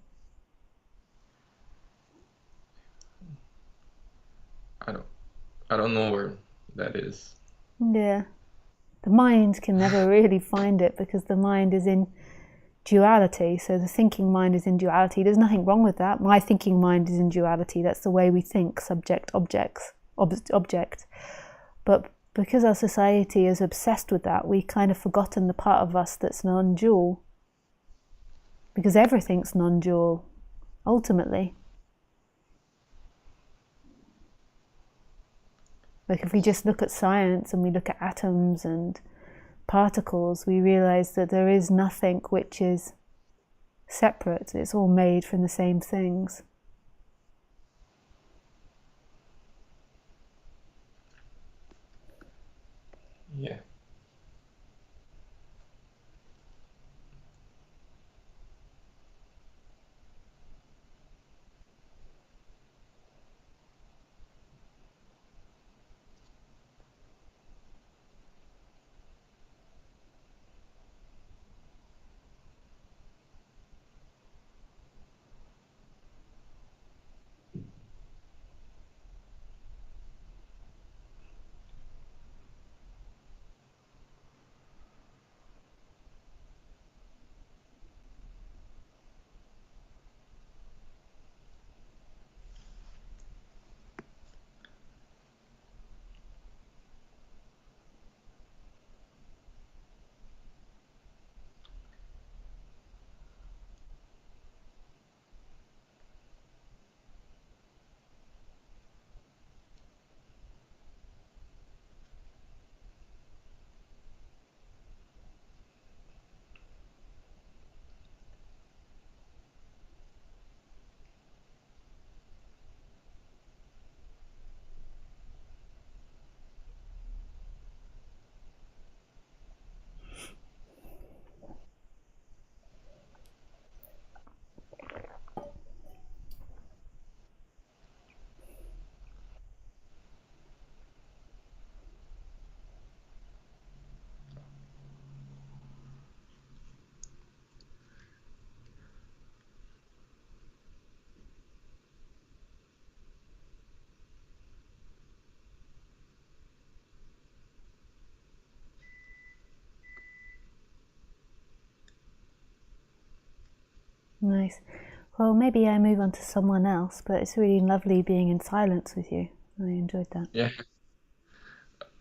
I don't know where that is. Yeah. The mind can never really find it because the mind is in duality. So the thinking mind is in duality. There's nothing wrong with that. My thinking mind is in duality. That's the way we think, subject, object. But because our society is obsessed with that, we kind of forgotten the part of us that's non-dual. Because everything's non-dual, ultimately. Like if we just look at science and we look at atoms and particles, we realize that there is nothing which is separate. It's all made from the same things. Yeah. Nice. Well, maybe I move on to someone else, but it's really lovely being in silence with you. I enjoyed that. Yeah.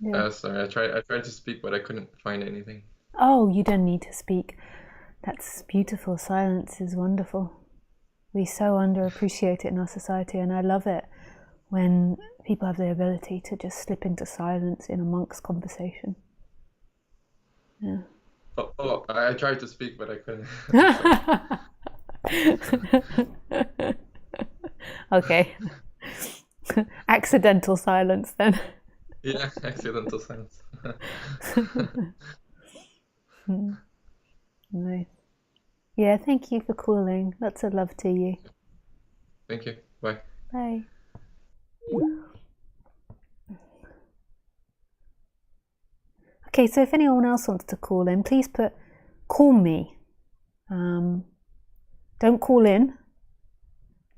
Yeah. Sorry, I tried to speak, but I couldn't find anything. Oh, you don't need to speak. That's beautiful. Silence is wonderful. We so underappreciate it in our society, and I love it when people have the ability to just slip into silence in amongst conversation. Yeah. Oh, I tried to speak, but I couldn't. Okay. Accidental silence then. Yeah, accidental silence. Nice. Yeah, thank you for calling. Lots of love to you. Thank you. Bye. Bye. Okay, so if anyone else wants to call in, please call me. Don't call in,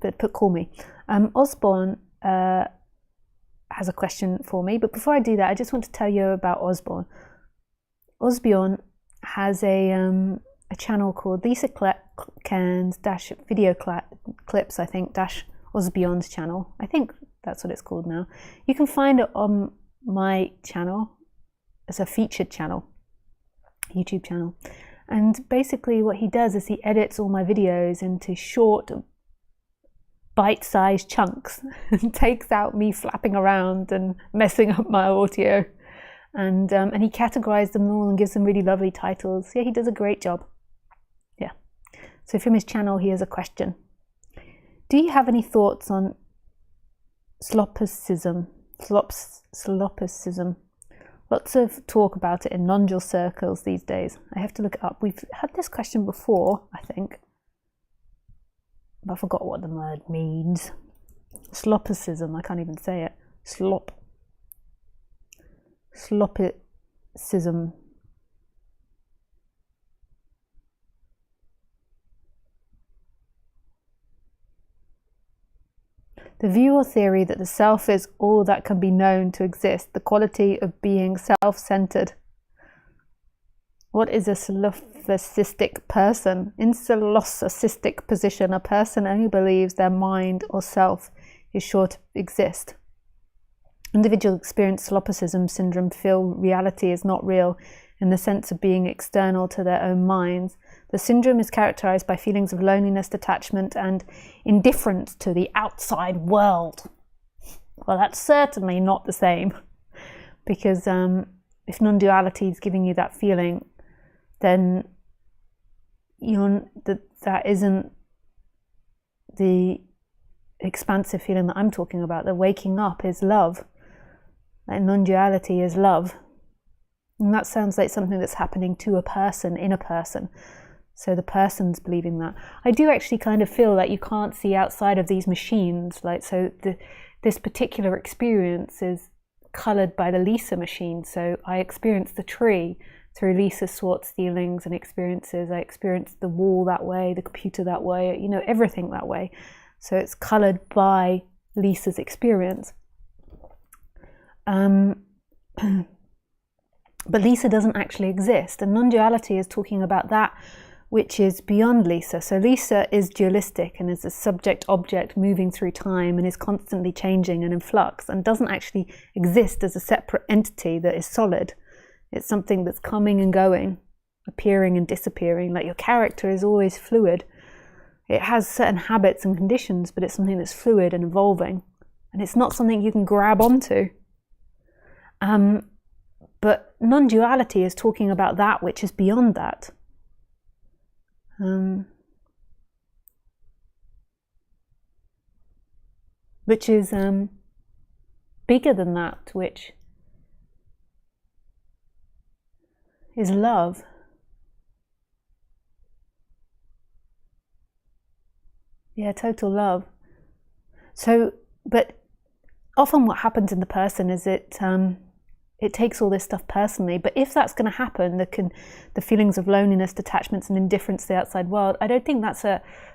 but call me. Osborne has a question for me, but before I do that, I just want to tell you about Osborne. Osborne has a channel called Lisa Cairns video clips, I think, Osborne's channel. I think that's what it's called now. You can find it on my channel. It's a featured channel, YouTube channel. And basically what he does is he edits all my videos into short, bite-sized chunks and takes out me flapping around and messing up my audio. And he categorizes them all and gives them really lovely titles. Yeah, he does a great job. Yeah. So from his channel, he has a question. Do you have any thoughts on slopicism? Slopicism. Lots of talk about it in non-dual circles these days. I have to look it up. We've had this question before, I think. I forgot what the word means. Slopicism, I can't even say it. Slopicism. The view or theory that the self is all that can be known to exist, the quality of being self-centered. What is a solipsistic person? In solipsistic position, a person only believes their mind or self is sure to exist. Individuals experience solipsism syndrome feel reality is not real in the sense of being external to their own minds. The syndrome is characterized by feelings of loneliness, detachment, and indifference to the outside world. Well, that's certainly not the same, because if non-duality is giving you that feeling, then that isn't the expansive feeling that I'm talking about. The waking up is love. Like non-duality is love. And that sounds like something that's happening to a person, in a person. So the person's believing that. I do actually kind of feel that you can't see outside of these machines. Like, so this particular experience is coloured by the Lisa machine. So I experienced the tree through Lisa Swartz feelings and experiences. I experienced the wall that way, the computer that way, everything that way. So it's coloured by Lisa's experience. But Lisa doesn't actually exist. And non-duality is talking about that which is beyond Lisa. So Lisa is dualistic and is a subject-object moving through time and is constantly changing and in flux and doesn't actually exist as a separate entity that is solid. It's something that's coming and going, appearing and disappearing. Like your character is always fluid. It has certain habits and conditions, but it's something that's fluid and evolving. And it's not something you can grab onto. But non-duality is talking about that which is beyond that. Which is bigger than that, which is love. Yeah, total love. So, but often what happens in the person is it takes all this stuff personally. But if that's going to happen, the feelings of loneliness, detachments, and indifference to the outside world, I don't think that's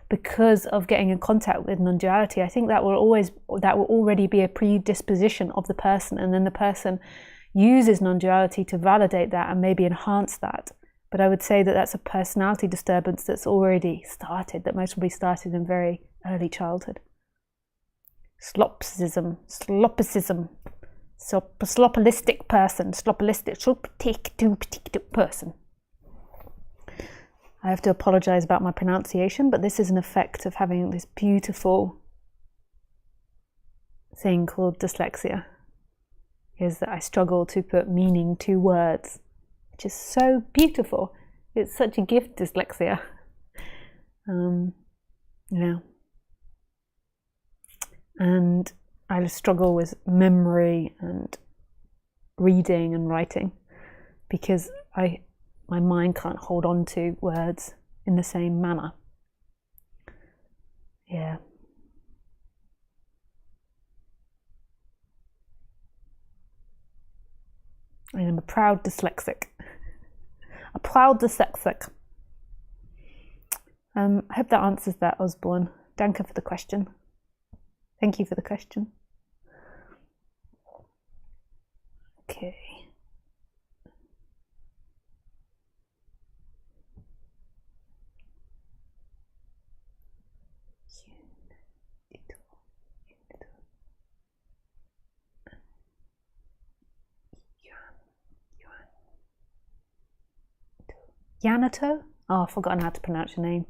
because of getting in contact with non-duality. I think that will already be a predisposition of the person, and then the person uses non-duality to validate that and maybe enhance that. But I would say that that's a personality disturbance that's already started, that most probably started in very early childhood. Slopicism. So slopolistic person, slopolistic person. I have to apologize about my pronunciation, but this is an effect of having this beautiful thing called dyslexia, is that I struggle to put meaning to words, which is so beautiful. It's such a gift, dyslexia. And I struggle with memory and reading and writing because my mind can't hold on to words in the same manner. Yeah. I am a proud dyslexic. A proud dyslexic. I hope that answers that, Osborne. Danke for the question. Thank you for the question. Okay. Yanato? Oh, I've forgotten how to pronounce your name.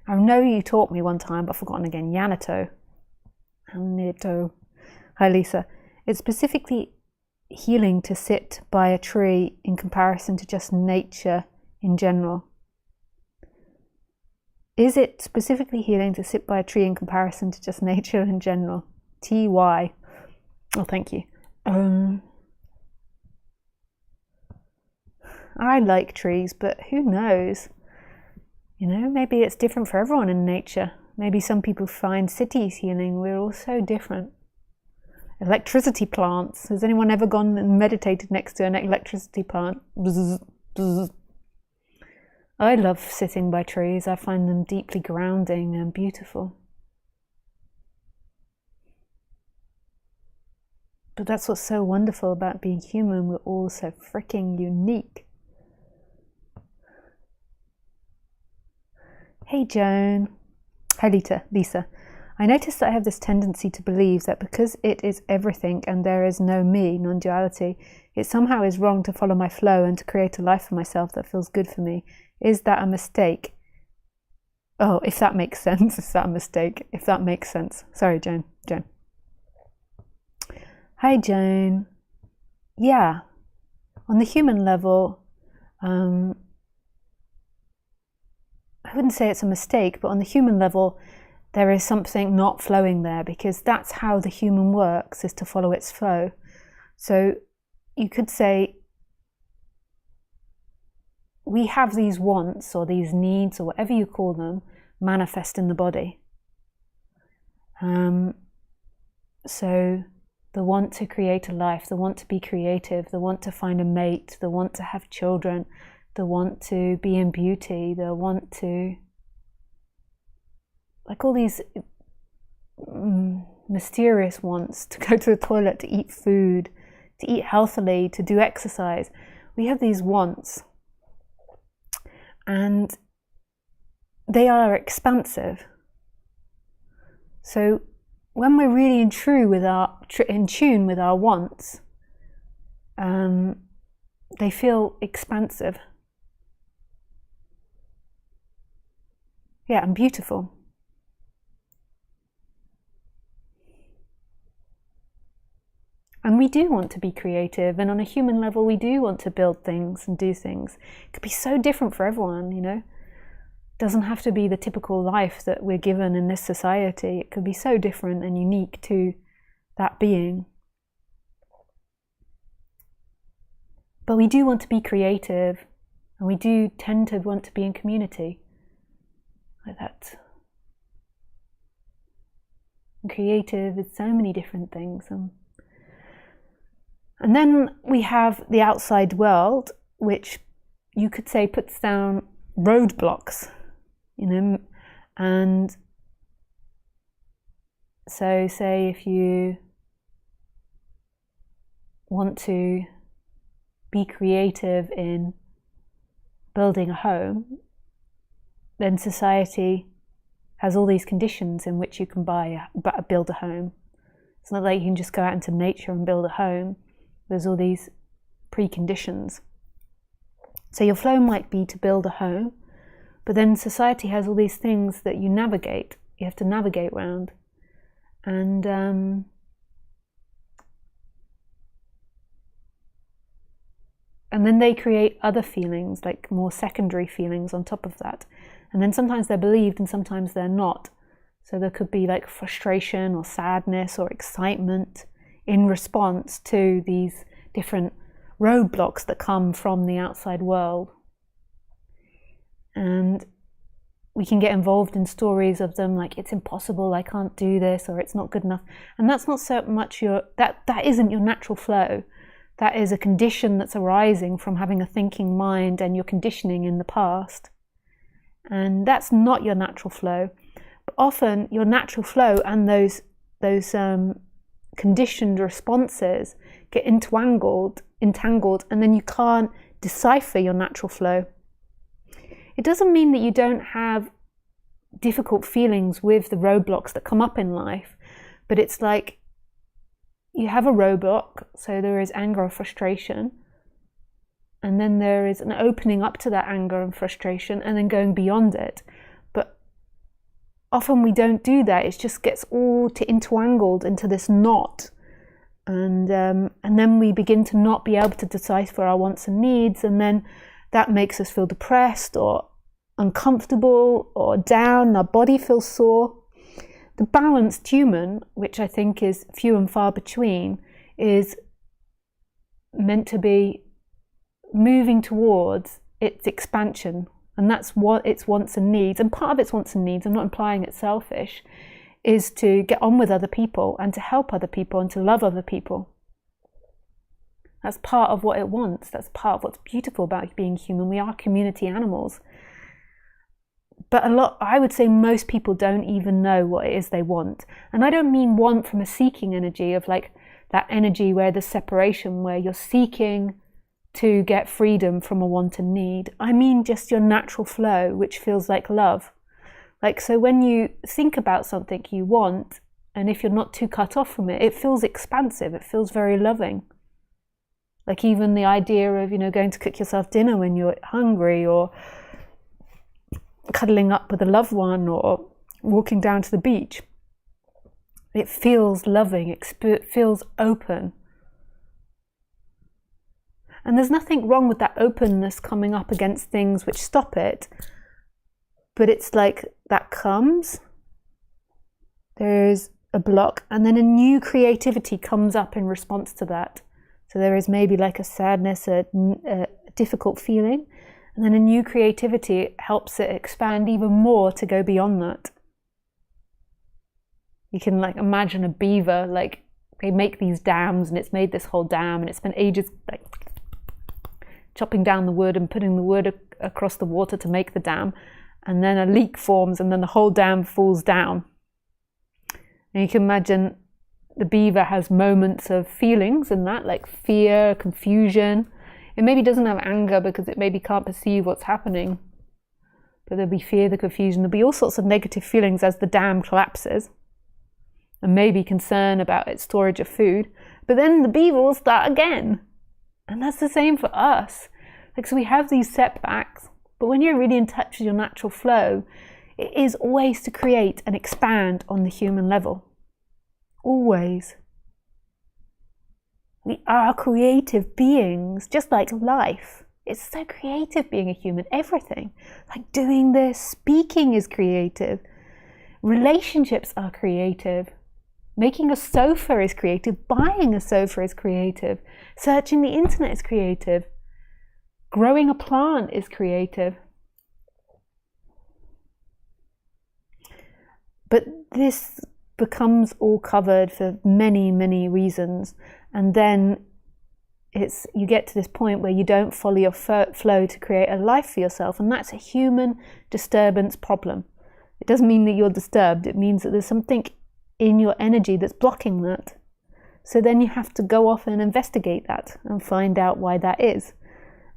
I know you taught me one time, but I've forgotten again. Yanato. Hi, Lisa. It's specifically healing to sit by a tree in comparison to just nature in general. Is it specifically healing to sit by a tree in comparison to just nature in general? TY. Oh, thank you. I like trees, but who knows? Maybe it's different for everyone in nature. Maybe some people find cities healing. We're all so different. Electricity plants. Has anyone ever gone and meditated next to an electricity plant? Bzz, bzz. I love sitting by trees. I find them deeply grounding and beautiful. But that's what's so wonderful about being human. We're all so freaking unique. Hey Joan. Hi Lisa. I noticed that I have this tendency to believe that because it is everything and there is no me, non-duality, it somehow is wrong to follow my flow and to create a life for myself that feels good for me. Is that a mistake? Oh, if that makes sense. Is that a mistake? If that makes sense. Sorry, Joan. Hi, Joan. Yeah. On the human level, I wouldn't say it's a mistake, but on the human level, there is something not flowing there, because that's how the human works, is to follow its flow. So you could say we have these wants or these needs or whatever you call them manifest in the body. So the want to create a life, the want to be creative, the want to find a mate, the want to have children, the want to be in beauty, the want to, like all these mysterious wants, to go to the toilet, to eat food, to eat healthily, to do exercise. We have these wants, and they are expansive. So when we're really in tune with our wants, they feel expansive. Yeah, and beautiful. And we do want to be creative, and on a human level we do want to build things and do things. It could be so different for everyone, you know. It doesn't have to be the typical life that we're given in this society. It could be so different and unique to that being. But we do want to be creative, and we do tend to want to be in community. Like that. And creative is so many different things. And then we have the outside world, which you could say puts down roadblocks, you know. And so say if you want to be creative in building a home, then society has all these conditions in which you can build a home. It's not like you can just go out into nature and build a home. There's all these preconditions. So your flow might be to build a home, but then society has all these things that you have to navigate around. And then they create other feelings, like more secondary feelings on top of that. And then sometimes they're believed and sometimes they're not. So there could be like frustration or sadness or excitement in response to these different roadblocks that come from the outside world. And we can get involved in stories of them like, it's impossible, I can't do this, or it's not good enough. And that's not so much that isn't your natural flow. That is a condition that's arising from having a thinking mind and your conditioning in the past. And that's not your natural flow. But often your natural flow and those conditioned responses get entangled, and then you can't decipher your natural flow. It doesn't mean that you don't have difficult feelings with the roadblocks that come up in life, but it's like you have a roadblock, so there is anger or frustration, and then there is an opening up to that anger and frustration and then going beyond it. But often we don't do that. It just gets all entangled into this knot, and then we begin to not be able to decipher our wants and needs, and then that makes us feel depressed or uncomfortable or down. Our body feels sore. The balanced human, which I think is few and far between, is meant to be moving towards its expansion, And that's what its wants and needs. And part of its wants and needs, I'm not implying it's selfish, is to get on with other people and to help other people and to love other people. That's part of what it wants. That's part of what's beautiful about being human. We are community animals. But I would say most people don't even know what it is they want. And I don't mean want from a seeking energy of like that energy where there's separation, where you're seeking to get freedom from a want and need. I mean just your natural flow, which feels like love. Like, so when you think about something you want, and if you're not too cut off from it, it feels expansive. It feels very loving. Like even the idea of, going to cook yourself dinner when you're hungry, or cuddling up with a loved one, or walking down to the beach. It feels loving, it feels open. And there's nothing wrong with that openness coming up against things which stop it, but it's like that comes, there's a block, and then a new creativity comes up in response to that. So there is maybe like a sadness, a difficult feeling, and then a new creativity helps it expand even more to go beyond that. You can like imagine a beaver, like they make these dams, and it's made this whole dam, and it's spent ages like chopping down the wood and putting the wood across the water to make the dam, and then a leak forms, and then the whole dam falls down. And you can imagine the beaver has moments of feelings in that, like fear, confusion. It maybe doesn't have anger because it maybe can't perceive what's happening, but there'll be fear, the confusion, there'll be all sorts of negative feelings as the dam collapses, and maybe concern about its storage of food. But then the beaver will start again. And that's the same for us. Like, so we have these setbacks, but when you're really in touch with your natural flow, it is always to create and expand on the human level. Always. We are creative beings, just like life. It's so creative being a human, everything. Like doing this, speaking is creative. Relationships are creative. Making a sofa is creative. Buying a sofa is creative. Searching the internet is creative. Growing a plant is creative. But this becomes all covered for many, many reasons. And then you get to this point where you don't follow your flow to create a life for yourself. And that's a human disturbance problem. It doesn't mean that you're disturbed. It means that there's something in your energy that's blocking that. So then you have to go off and investigate that and find out why that is.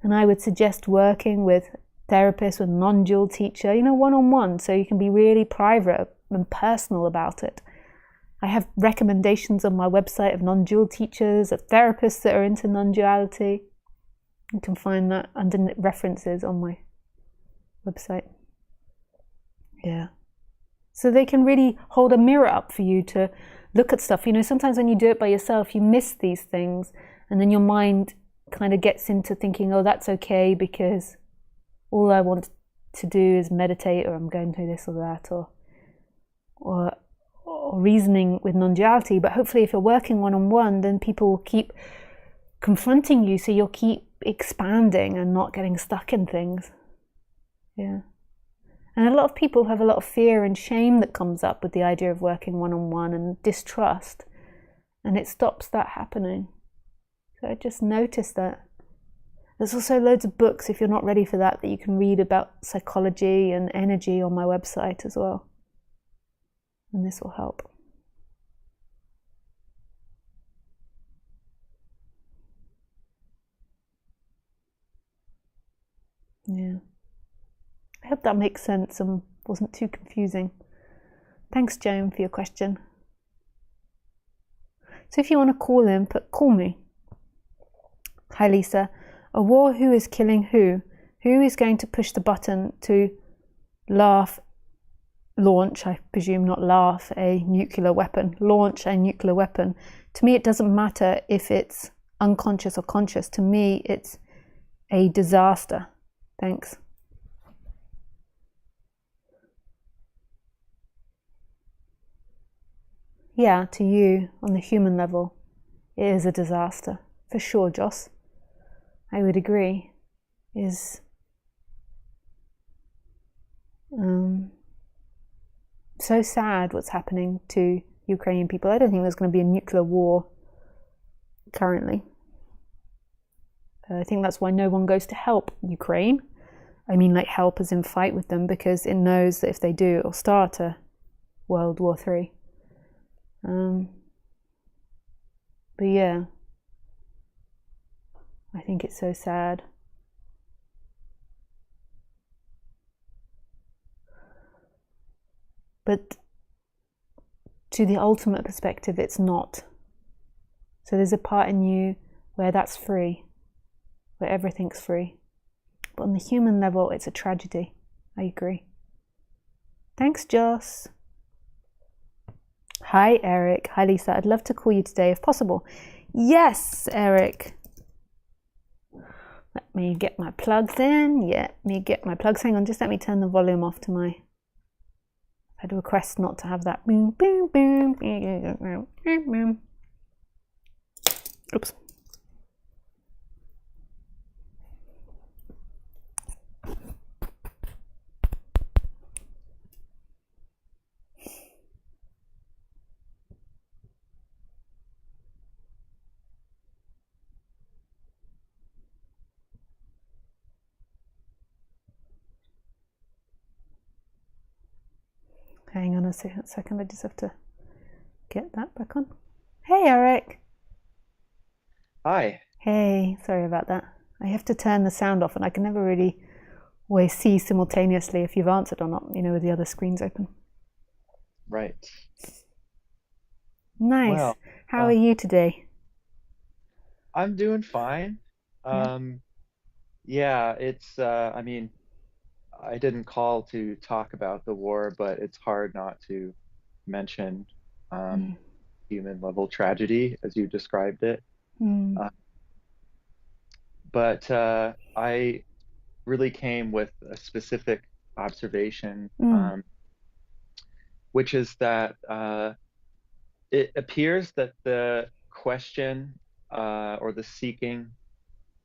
And I would suggest working with therapists, with a non-dual teacher, one-on-one, so you can be really private and personal about it. I have recommendations on my website of non-dual teachers, of therapists that are into non-duality. You can find that under references on my website. Yeah. So they can really hold a mirror up for you to look at stuff. Sometimes when you do it by yourself, you miss these things, and then your mind kind of gets into thinking, oh, that's okay because all I want to do is meditate, or I'm going through this or that, or reasoning with non-duality. But hopefully if you're working one-on-one, then people will keep confronting you, so you'll keep expanding and not getting stuck in things. Yeah. And a lot of people have a lot of fear and shame that comes up with the idea of working one-on-one, and distrust, and it stops that happening. So I just noticed that. There's also loads of books, if you're not ready for that you can read about psychology and energy on my website as well. And this will help. Yeah. I hope that makes sense and wasn't too confusing. Thanks, Joan, for your question. So if you want to call in, call me. Hi, Lisa. A war, who is killing who? Who is going to push the button to launch, I presume not laugh, a nuclear weapon, launch a nuclear weapon? To me, it doesn't matter if it's unconscious or conscious. To me, it's a disaster. Thanks. Yeah, to you, on the human level, it is a disaster. For sure, Joss. I would agree. Um, so sad what's happening to Ukrainian people. I don't think there's going to be a nuclear war currently. I think that's why no one goes to help Ukraine. I mean, like, help as in fight with them, because it knows that if they do, it'll start a World War III. But yeah, I think it's so sad. But to the ultimate perspective, it's not. So there's a part in you where that's free, where everything's free. But on the human level, it's a tragedy. I agree. Thanks, Joss. Hi, Eric. Hi, Lisa. I'd love to call you today if possible. Yes, Eric. Let me get my plugs in. Yeah, let me get my plugs. Hang on, just let me turn the volume off to my... I had a request not to have that. Boom, boom, boom, boom, boom. Oops. Hang on a second, I just have to get that back on. Hey, Eric. Hi. Hey, sorry about that. I have to turn the sound off, and I can never really always see simultaneously if you've answered or not, with the other screens open. Right. Nice. Well, How are you today? I'm doing fine. Yeah. Yeah, I mean, I didn't call to talk about the war, but it's hard not to mention um, human level tragedy as you described it. Mm. Uh, but I really came with a specific observation, Mm. which is that it appears that the question or the seeking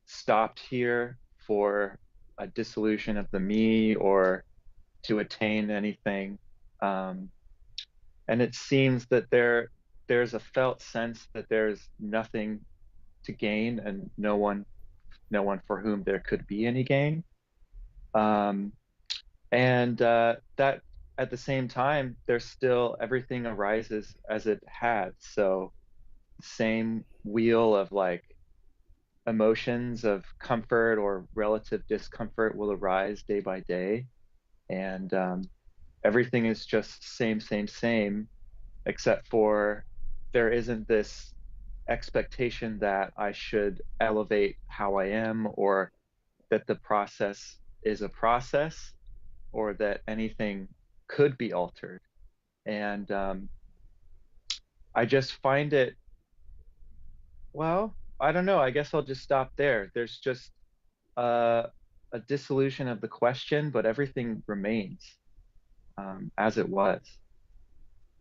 stopped here for a dissolution of the me or to attain anything. Um, and it seems that there's a felt sense that there's nothing to gain and no one for whom there could be any gain. Um, and that at the same time, there's still everything arises as it had. So same wheel of like emotions of comfort or relative discomfort will arise day by day. And everything is just same, except for there isn't this expectation that I should elevate how I am or that the process is a process or that anything could be altered. And I just find it, well, I don't know. I guess I'll just stop there. There's just uh, a dissolution of the question, but everything remains as it was.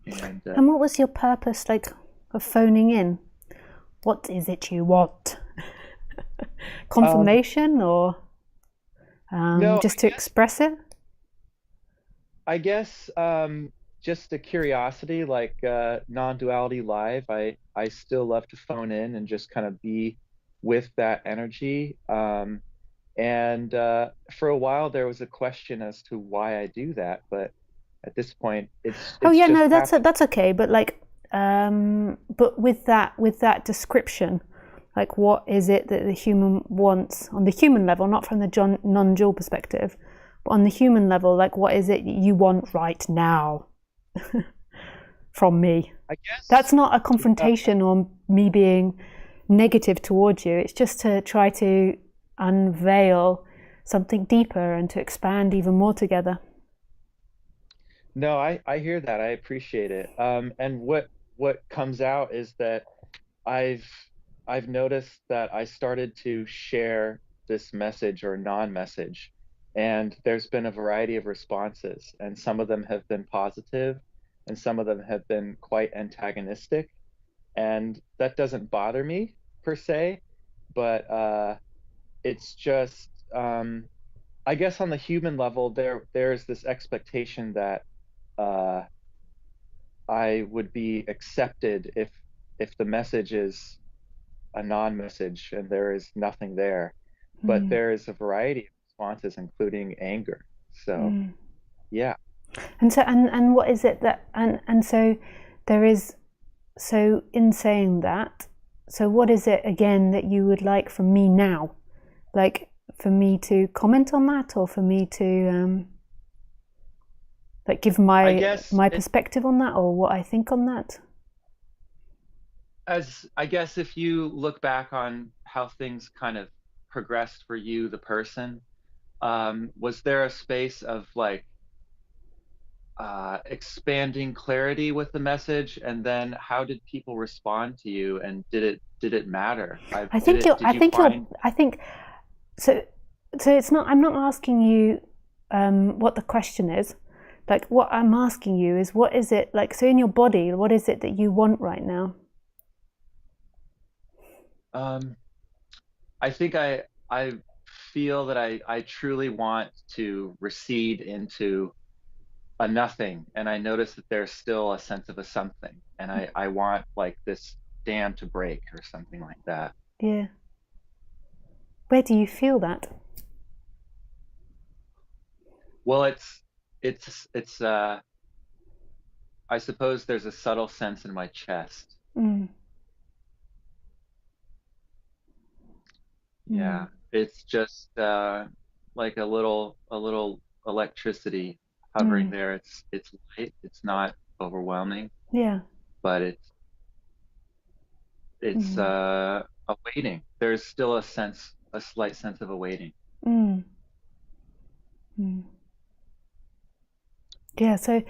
And And what was your purpose, like, of phoning in? What is it you want? um, Confirmation, or no, just to express it? I guess just a curiosity, like non-duality live. I still love to phone in and just kind of be with that energy. And for a while there was a question as to why I do that, but at this point Oh it's yeah, just no, happened. that's okay. But like, but with that description, like, what is it that the human wants on the human level, not from the non-dual perspective, but on the human level, like, what is it you want right now from me? I That's guess not a uh, confrontation or me being negative towards you. It's just to try to unveil something deeper and to expand even more together. no, I hear that. I appreciate it. And what comes out is that I've I've noticed that I started to share this message or non-message, and there's been a variety of responses, and some of them have been positive, and some of them have been quite antagonistic, and that doesn't bother me per se, but it's just I guess on the human level, there's this expectation that uh, I would be accepted if the message is a non-message and there is nothing there. But Mm, there is a variety of responses, including anger. So mm. yeah. And so, and what is it that, and so there is, so in saying that, so what is it again that you would like from me now? Like for me to comment on that, or for me to like give I my guess perspective on that, or what I think on that? I guess if you look back on how things kind of progressed for you, the person, was there a space of like expanding clarity with the message, and then how did people respond to you, and did it matter? I think you're. Did I you think you're. find? I think so. So it's not. I'm not asking you what the question is. Like what I'm asking you is, what is it like? So in your body, what is it that you want right now? Um, I think I feel that I truly want to recede into a nothing, and I notice that there's still a sense of a something, and I want like this dam to break or something like that. Yeah. Where do you feel that? Well, it's I suppose there's a subtle sense in my chest. Mm, Yeah, mm, it's just like a little electricity hovering mm. there. It's light. It's not overwhelming, Yeah. but it's Mm, awaiting. There's still a slight sense of awaiting. mm, mm. Yeah. So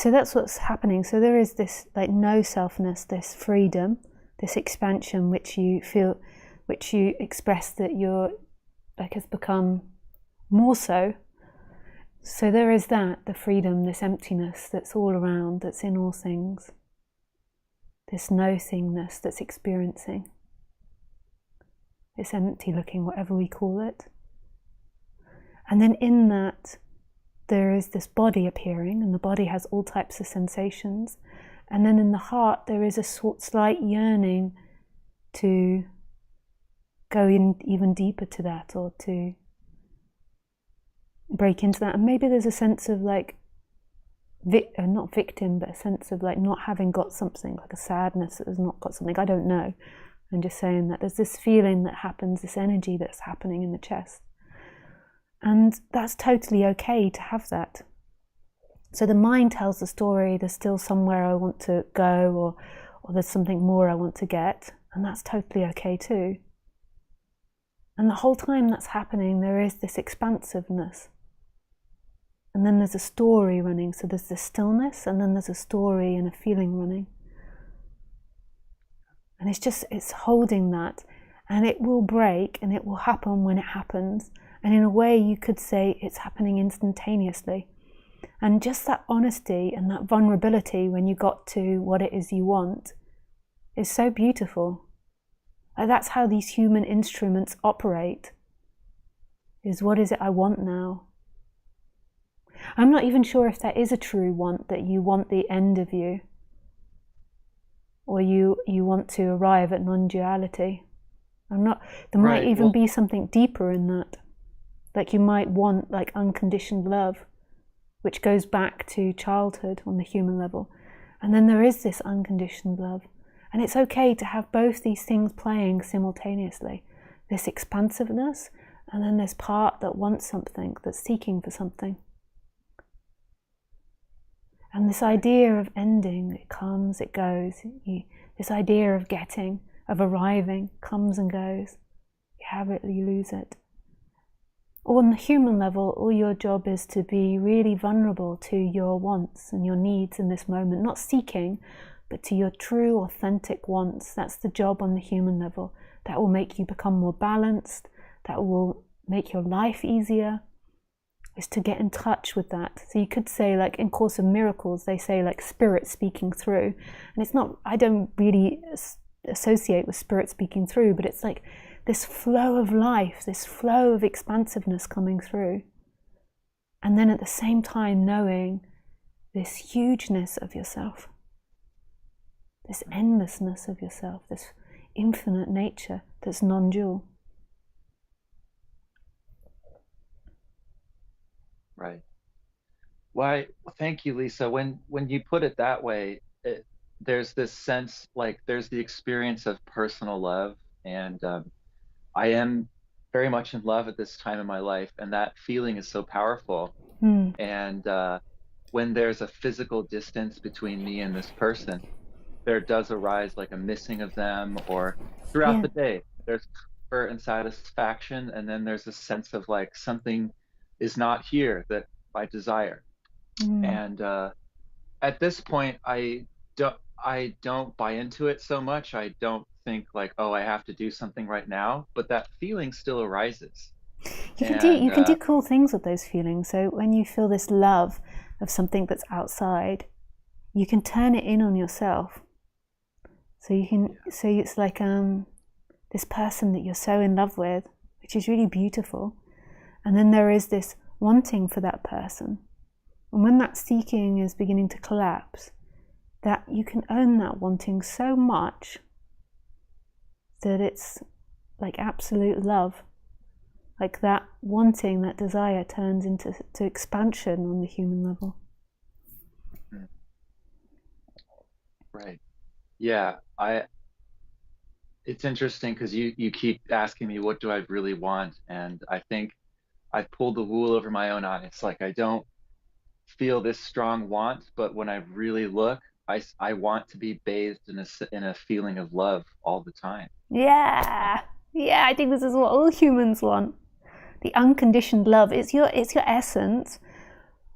that's what's happening. So there is this like no selfness, this freedom, this expansion, which you feel, which you express that you're like has become more so. So there is that, the freedom, this emptiness that's all around, that's in all things, this no thingness that's experiencing, this empty looking, whatever we call it. And then in that, there is this body appearing, and the body has all types of sensations. And then in the heart, there is a slight yearning to go in even deeper to that, or to break into that. And maybe there's a sense of like not victim, but a sense of like not having got something, like a sadness that has not got something. I don't know. I'm just saying that there's this feeling that happens, this energy that's happening in the chest. And that's totally okay to have that. So the mind tells the story, there's still somewhere I want to go, or there's something more I want to get, and that's totally okay too. And the whole time that's happening, there is this expansiveness. And then there's a story running, so there's this stillness, and then there's a story and a feeling running. And it's holding that, and it will break, and it will happen when it happens. And in a way, you could say it's happening instantaneously. And just that honesty and that vulnerability when you got to what it is you want is so beautiful. Like that's how these human instruments operate, is what is it I want now? I'm not even sure if there is a true want, that you want the end of you, or you want to arrive at non-duality. There might Right. even Well, be something deeper in that. Like you might want like unconditioned love, which goes back to childhood on the human level. And then there is this unconditioned love. And it's okay to have both these things playing simultaneously. This expansiveness, and then this part that wants something, that's seeking for something. And this idea of ending, it comes, it goes. This idea of getting, of arriving, comes and goes. You have it, you lose it. On the human level, all your job is to be really vulnerable to your wants and your needs in this moment, not seeking, but to your true, authentic wants. That's the job on the human level. That will make you become more balanced. That will make your life easier. Is to get in touch with that. So you could say, like in Course of Miracles, they say like spirit speaking through. And it's not, I don't really associate with spirit speaking through, but it's like this flow of life, this flow of expansiveness coming through. And then at the same time knowing this hugeness of yourself, this endlessness of yourself, this infinite nature that's non-dual. Right. Why, thank you, Lisa. When you put it that way, there's this sense, like there's the experience of personal love, and I am very much in love at this time in my life, and that feeling is so powerful. And when there's a physical distance between me and this person, there does arise like a missing of them, or throughout Yeah. the day, there's comfort and satisfaction, and then there's a sense of like something is not here that I desire. And at this point, I don't buy into it so much. I don't think like, oh, I have to do something right now, but that feeling still arises. And You can do cool things with those feelings. So when you feel this love of something that's outside, you can turn it in on yourself. So you can, so it's like this person that you're so in love with, which is really beautiful. And then there is this wanting for that person. And when that seeking is beginning to collapse, that you can own that wanting so much that it's like absolute love. Like that wanting, that desire turns into expansion on the human level. right. Yeah, it's interesting because you keep asking me what do I really want, and I think I've pulled the wool over my own eyes. Like I don't feel this strong want, but when I really look, I want to be bathed in a feeling of love all the time. Yeah, I think this is what all humans want. The unconditioned love. It's your essence,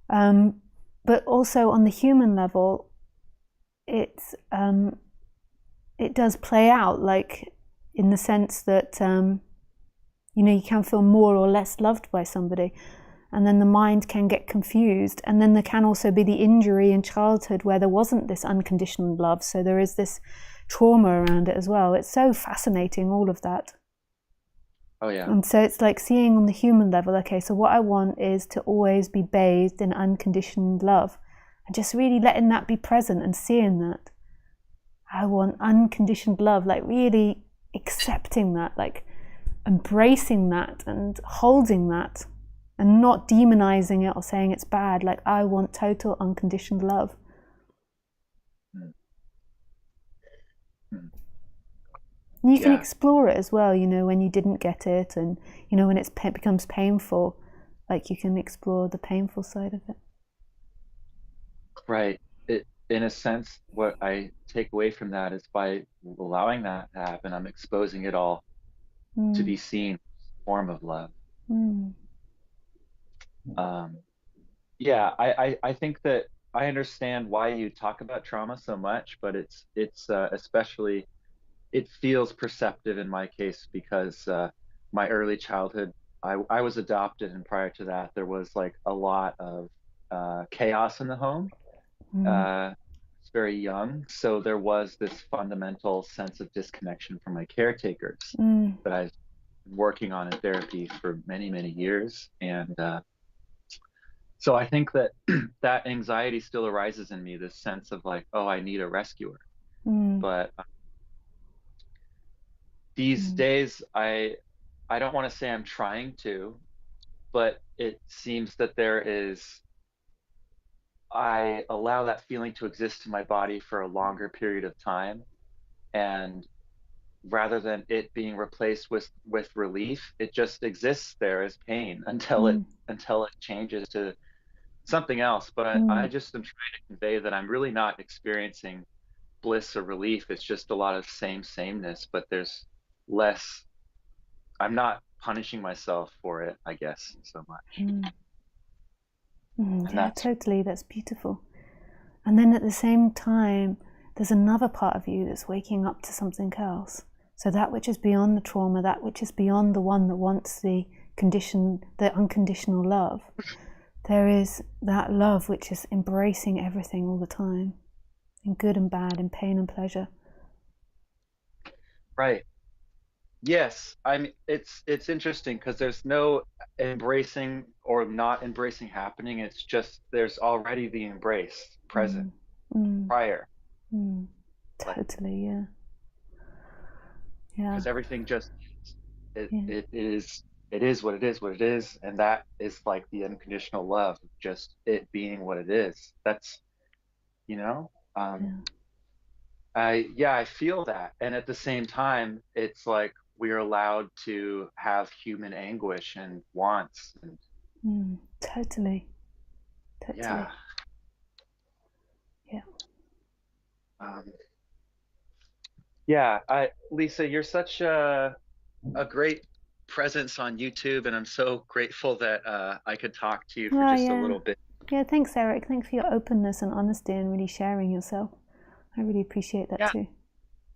but also on the human level, it does play out, like in the sense that you can feel more or less loved by somebody, and then the mind can get confused, and then there can also be the injury in childhood where there wasn't this unconditional love, so there is this trauma around it as well. It's so fascinating, all of that. Oh yeah. And so it's like seeing on the human level, okay, so what I want is to always be bathed in unconditioned love, and just really letting that be present and seeing that. I want unconditioned love, like really accepting that, like embracing that and holding that, and not demonizing it or saying it's bad. Like I want total unconditioned love. You can explore it as well, when you didn't get it, and when it becomes painful, like you can explore the painful side of it. Right. In a sense, what I take away from that is by allowing that to happen, I'm exposing it all to be seen as a form of love. I think that I understand why you talk about trauma so much, but it's especially, it feels perceptive in my case because my early childhood, I was adopted, and prior to that, there was like a lot of chaos in the home. It's very young, so there was this fundamental sense of disconnection from my caretakers that I've been working on in therapy for many, many years. And so I think that that anxiety still arises in me, this sense of like, oh, I need a rescuer. But these days, I don't want to say I'm trying to, but it seems that I allow that feeling to exist in my body for a longer period of time, and rather than it being replaced with relief, it just exists there as pain until it changes to something else. But I just am trying to convey that I'm really not experiencing bliss or relief. It's just a lot of sameness, but there's less. I'm not punishing myself for it, I guess, so much. Yeah, totally. That's beautiful. And then at the same time, there's another part of you that's waking up to something else. So that which is beyond the trauma, that which is beyond the one that wants the unconditional love. There is that love which is embracing everything all the time, in good and bad, in pain and pleasure. Right. Yes, it's interesting because there's no embracing or not embracing happening. It's just there's already the embrace present Mm, mm, prior, mm. like Totally, yeah. Yeah, because everything just it yeah, it is it is what it is what it is, and that is like the unconditional love of just it being what it is. That's you know, um, yeah. I feel that, and at the same time, it's like we're allowed to have human anguish and wants, and Totally, yeah. totally. Yeah. Um, Yeah, Lisa, you're such a great presence on YouTube, and I'm so grateful that I could talk to you for Oh, just a yeah. little bit. Yeah, thanks, Eric. Thanks for your openness and honesty and really sharing yourself. I really appreciate that Yeah, too.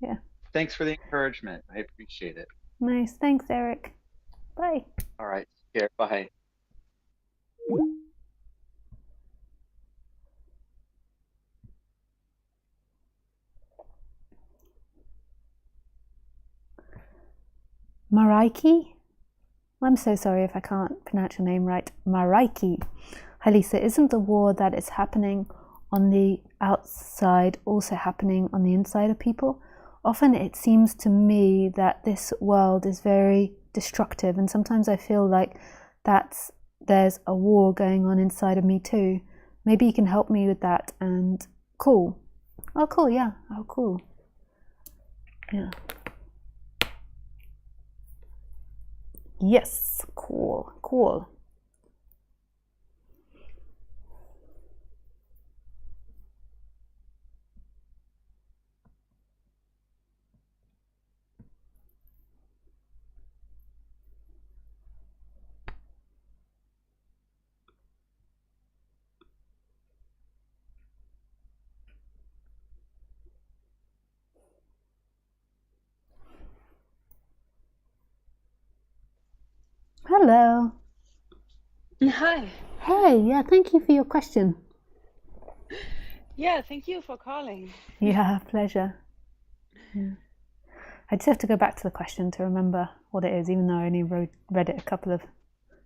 Yeah. thanks for the encouragement. I appreciate it. Nice. Thanks, Eric. Bye. All right, take care. Bye. Maraiki? I'm so sorry if I can't pronounce your name right. Maraiki. Hi, Lisa. Isn't the war that is happening on the outside also happening on the inside of people? Often it seems to me that this world is very destructive, and sometimes I feel like there's a war going on inside of me too. Maybe you can help me with that. And cool. Oh, cool. Yeah. Oh, cool. Yeah. Yes. Cool. Cool. Hello. Hi. Hey, yeah, thank you for your question. Yeah, thank you for calling. Yeah, pleasure. Yeah. I just have to go back to the question to remember what it is, even though I only read it a couple of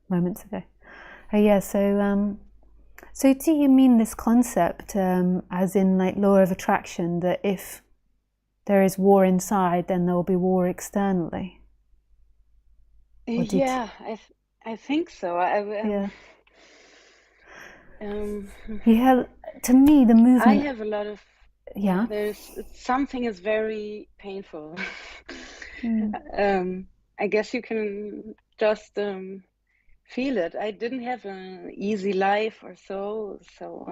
moments ago. Oh, yeah, so do you mean this concept as in like law of attraction, that if there is war inside, then there will be war externally? Or did Yeah, I think so. yeah. Um, Yeah, to me the I movement, have a lot of yeah. something is very painful. Mm, I guess you can just feel it. I didn't have an easy life or so, so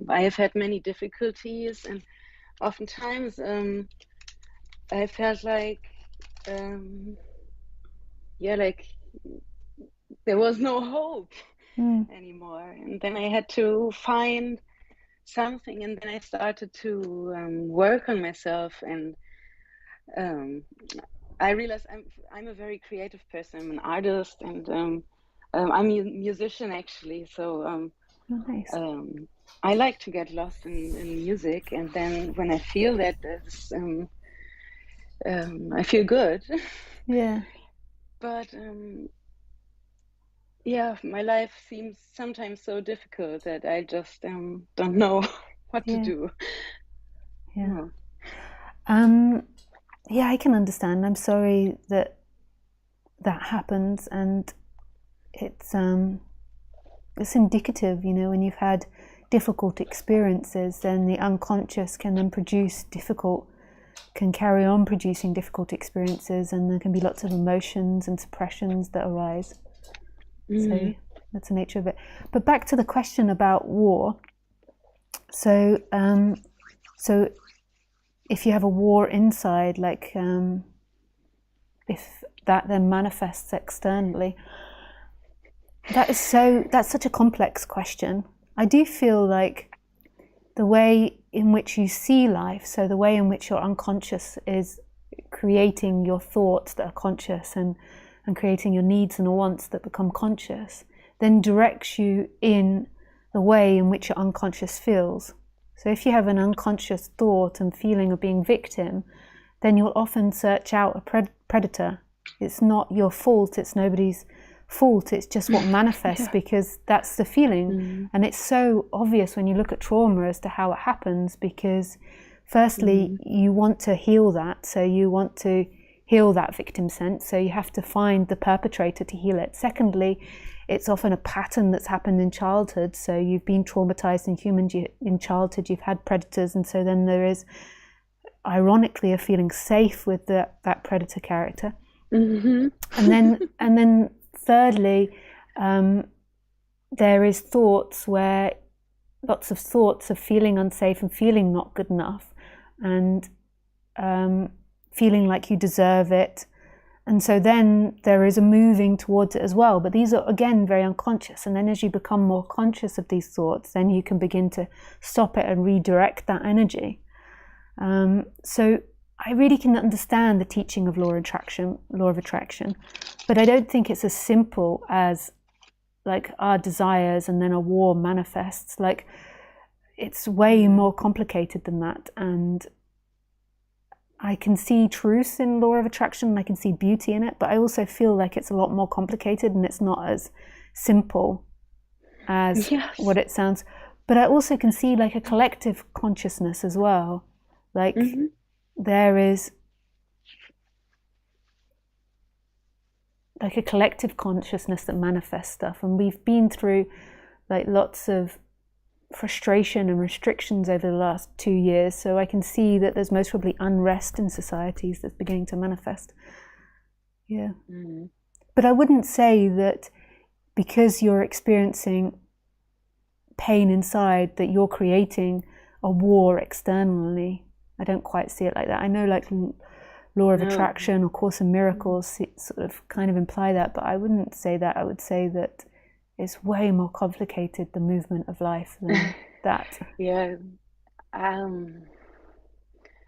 I have had many difficulties, and oftentimes I felt like yeah, like there was no hope mm, anymore. And then I had to find something, and then I started to work on myself, and um, I realized I'm a very creative person. I'm an artist, and I'm a musician actually. So oh, nice. I like to get lost in music, and then when I feel that, I feel good. Yeah, But yeah, my life seems sometimes so difficult that I just don't know what to yeah, do. yeah. Oh. Um, yeah, I can understand. I'm sorry that that happens, and it's it's indicative, you know, when you've had difficult experiences, then the unconscious can then can carry on producing difficult experiences, and there can be lots of emotions and suppressions that arise. So that's the nature of it. But back to the question about war. So, so if you have a war inside, like if that then manifests externally, that's such a complex question. I do feel like the way in which you see life, so the way in which your unconscious is creating your thoughts that are conscious, and creating your needs and wants that become conscious, then directs you in the way in which your unconscious feels. So if you have an unconscious thought and feeling of being victim, then you'll often search out a predator It's not your fault, it's nobody's fault, it's just what manifests because that's the feeling. And it's so obvious when you look at trauma as to how it happens, because firstly, you want to heal that, so you want to heal that victim sense, so you have to find the perpetrator to heal it. Secondly, it's often a pattern that's happened in childhood, so you've been traumatized in childhood, you've had predators, and so then there is ironically a feeling safe with that predator character. And then thirdly, there is thoughts where lots of thoughts of feeling unsafe and feeling not good enough, and feeling like you deserve it. And so then there is a moving towards it as well. But these are, again, very unconscious. And then as you become more conscious of these thoughts, then you can begin to stop it and redirect that energy. So I really can understand the teaching of law of attraction, but I don't think it's as simple as like our desires and then a war manifests. Like, it's way more complicated than that. And I can see truth in law of attraction, and I can see beauty in it, but I also feel like it's a lot more complicated and it's not as simple as what it sounds. But I also can see like a collective consciousness as well. Like there is like a collective consciousness that manifests stuff, and we've been through like lots of frustration and restrictions over the last 2 years, so I can see that there's most probably unrest in societies that's beginning to manifest. But I wouldn't say that because you're experiencing pain inside that you're creating a war externally. I don't quite see it like that. I know like law of attraction or Course in Miracles sort of kind of imply that, but I wouldn't say that. I would say that it's way more complicated, the movement of life, than that.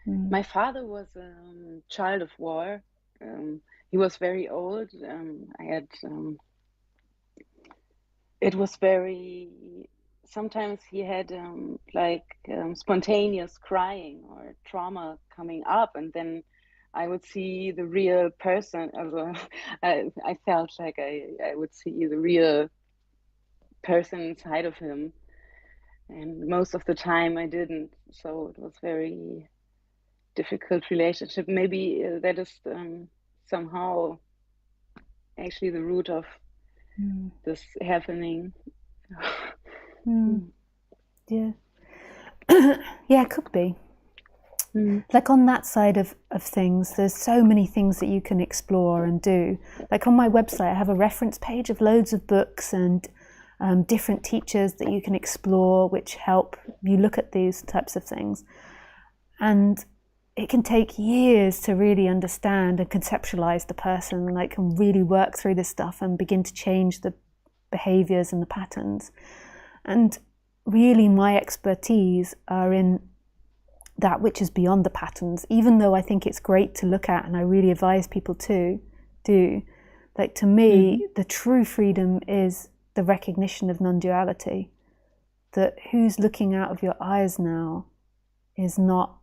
My father was a child of war. He was very old. It was very, sometimes he had spontaneous crying or trauma coming up, and then I would see the real person. I felt like I would see the real person inside of him, and most of the time I didn't, so it was very difficult relationship. Maybe that is somehow actually the root of this happening. It could be. Like on that side of things, there's so many things that you can explore and do. Like on my website, I have a reference page of loads of books and different teachers that you can explore, which help you look at these types of things. And it can take years to really understand and conceptualize the person, like, and really work through this stuff and begin to change the behaviors and the patterns. And really my expertise are in that which is beyond the patterns, even though I think it's great to look at, and I really advise people to do. Like, to me, the true freedom is the recognition of non-duality, that who's looking out of your eyes now is not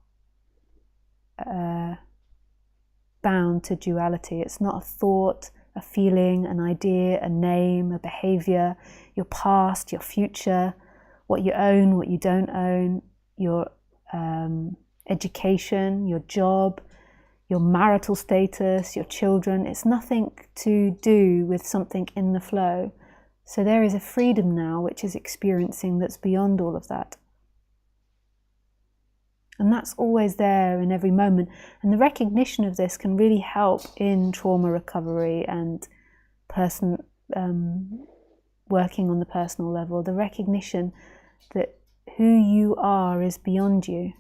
bound to duality. It's not a thought, a feeling, an idea, a name, a behavior, your past, your future, what you own, what you don't own, your education, your job, your marital status, your children. It's nothing to do with something in the flow. So there is a freedom now which is experiencing that's beyond all of that. And that's always there in every moment. And the recognition of this can really help in trauma recovery and working on the personal level. The recognition that who you are is beyond you.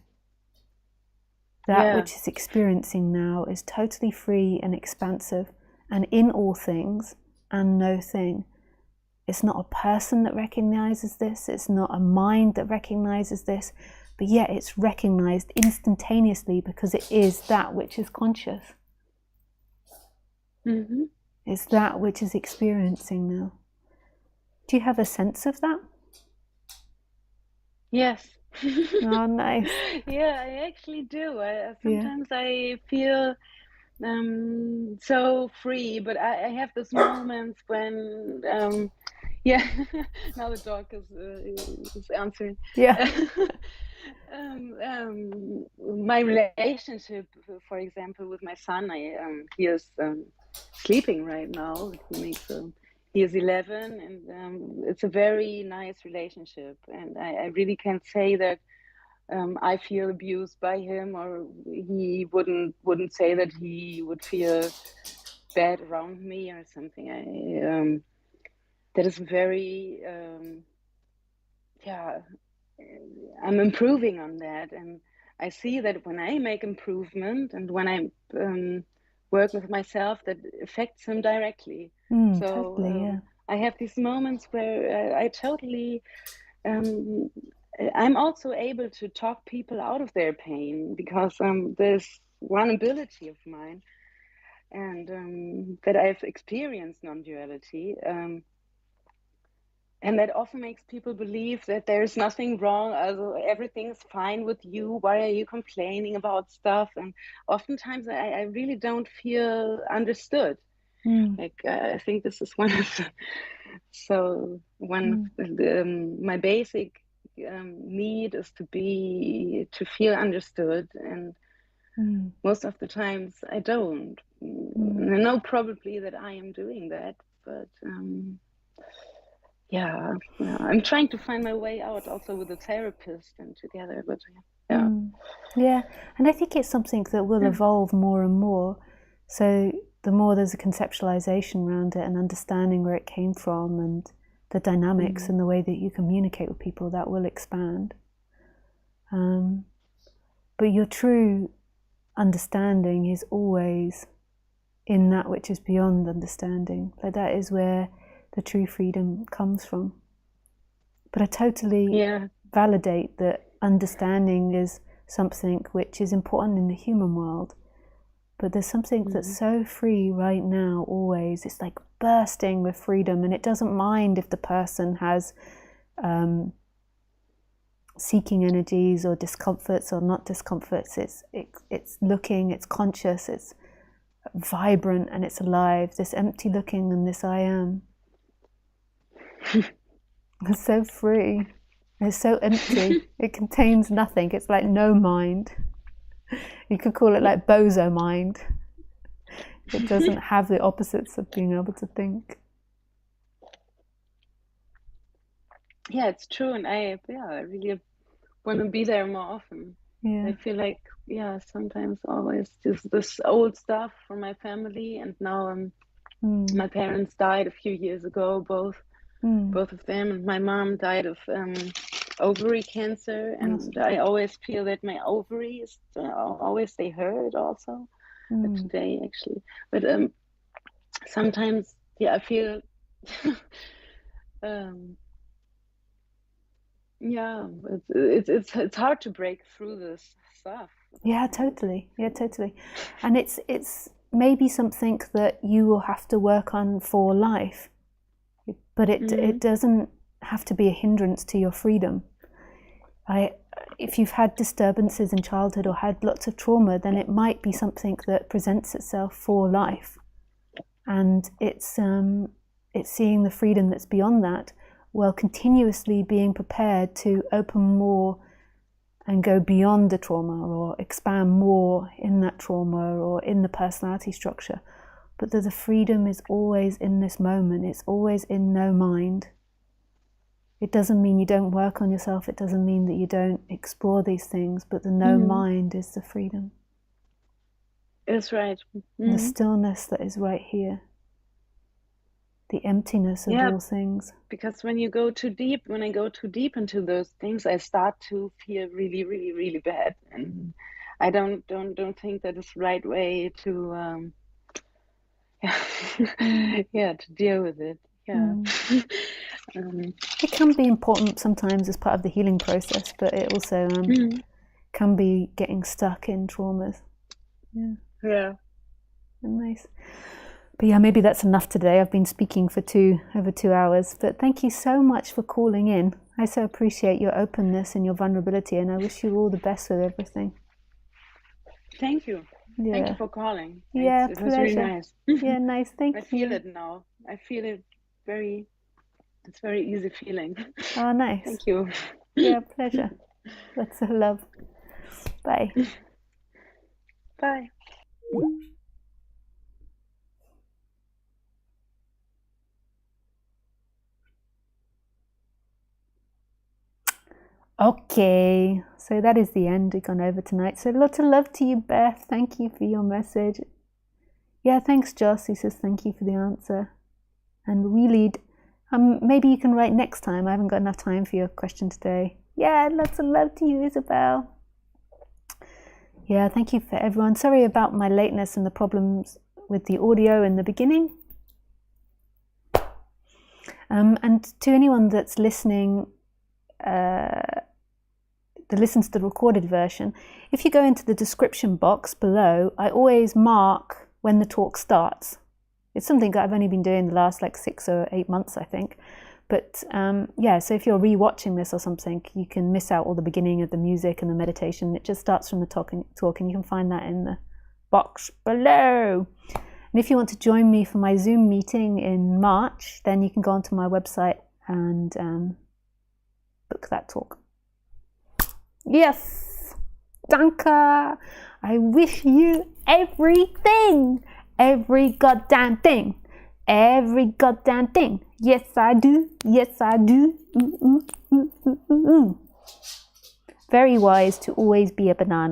That which is experiencing now is totally free and expansive and in all things and no thing. It's not a person that recognizes this. It's not a mind that recognizes this. But yet it's recognized instantaneously because it is that which is conscious. It's that which is experiencing now. Do you have a sense of that? Yes. Oh, nice. Yeah, I actually do. Sometimes I feel so free, but I have those moments when yeah, now the dog is answering. Yeah. My relationship, for example, with my son, he is sleeping right now. He is 11, and it's a very nice relationship. And I really can't say that I feel abused by him, or he wouldn't say that he would feel bad around me or something. That is very yeah. I'm improving on that, and I see that when I make improvement and when I work with myself, that affects him directly. So Totally, yeah. I have these moments where I totally. I'm also able to talk people out of their pain because there's one ability of mine, and that I've experienced non-duality. And that often makes people believe that there's nothing wrong, everything's fine with you. Why are you complaining about stuff? And oftentimes I really don't feel understood. Like I think this is one of my basic need is to feel understood, and most of the times I don't. And I know probably that I am doing that, but yeah, I'm trying to find my way out also with a therapist and together, but yeah. Yeah, and I think it's something that will evolve more and more. So the more there's a conceptualization around it and understanding where it came from and the dynamics and the way that you communicate with people, that will expand. But your true understanding is always in that which is beyond understanding. Like that is where the true freedom comes from. But I totally validate that understanding is something which is important in the human world. But there's something that's so free right now, always. It's like bursting with freedom, and it doesn't mind if the person has seeking energies or discomforts or not discomforts. It's looking, it's conscious, it's vibrant, and it's alive. This empty looking and this I am. It's so free. It's so empty. It contains nothing. It's like no mind. You could call it like bozo mind. It doesn't have the opposites of being able to think. Yeah, it's true, and I really want to be there more often. Yeah. I feel like sometimes always just this old stuff from my family, and now my parents died a few years ago, both of them, and my mom died of ovary cancer, and I always feel that my ovaries always stay hurt also today actually, but sometimes I feel it's hard to break through this stuff. Yeah, totally. And it's maybe something that you will have to work on for life, but it doesn't have to be a hindrance to your freedom. If you've had disturbances in childhood or had lots of trauma, then it might be something that presents itself for life, and it's seeing the freedom that's beyond that, while continuously being prepared to open more and go beyond the trauma or expand more in that trauma or in the personality structure. But that the freedom is always in this moment. It's always in no mind. It doesn't mean you don't work on yourself. It doesn't mean that you don't explore these things, but the no mind is the freedom. That's right. The stillness that is right here. The emptiness of all things. Because when I go too deep into those things, I start to feel really, really, really bad, and I don't think that is the right way to to deal with it. It can be important sometimes as part of the healing process, but it also can be getting stuck in traumas. Nice. But yeah, maybe that's enough today. I've been speaking for over 2 hours, but thank you so much for calling in. I so appreciate your openness and your vulnerability, and I wish you all the best with everything. Thank you. Yeah. Thank you for calling. Yeah, It was really pleasure. nice. Yeah, nice. Thank I you. feel it now. I feel it it's very easy feeling. Oh, nice. Thank you. Yeah, pleasure. Lots of love. Bye. Bye. Okay, so that is the end. We've gone over tonight. So lots of love to you, Beth. Thank you for your message. Yeah, thanks, Joss. He says thank you for the answer. And we lead. Maybe you can write next time. I haven't got enough time for your question today. Yeah, lots of love to you, Isabel. Yeah, thank you for everyone. Sorry about my lateness and the problems with the audio in the beginning. And to anyone that's listening, that listens to the recorded version, if you go into the description box below, I always mark when the talk starts. It's something that I've only been doing the last like 6 or 8 months, I think. But yeah, so if you're re-watching this or something, you can miss out all the beginning of the music and the meditation. It just starts from the talk, and you can find that in the box below. And if you want to join me for my Zoom meeting in March, then you can go onto my website and book that talk. Yes! Danke! I wish you everything! Every goddamn thing! Every goddamn thing! Yes, I do! Yes, I do! Very wise to always be a banana.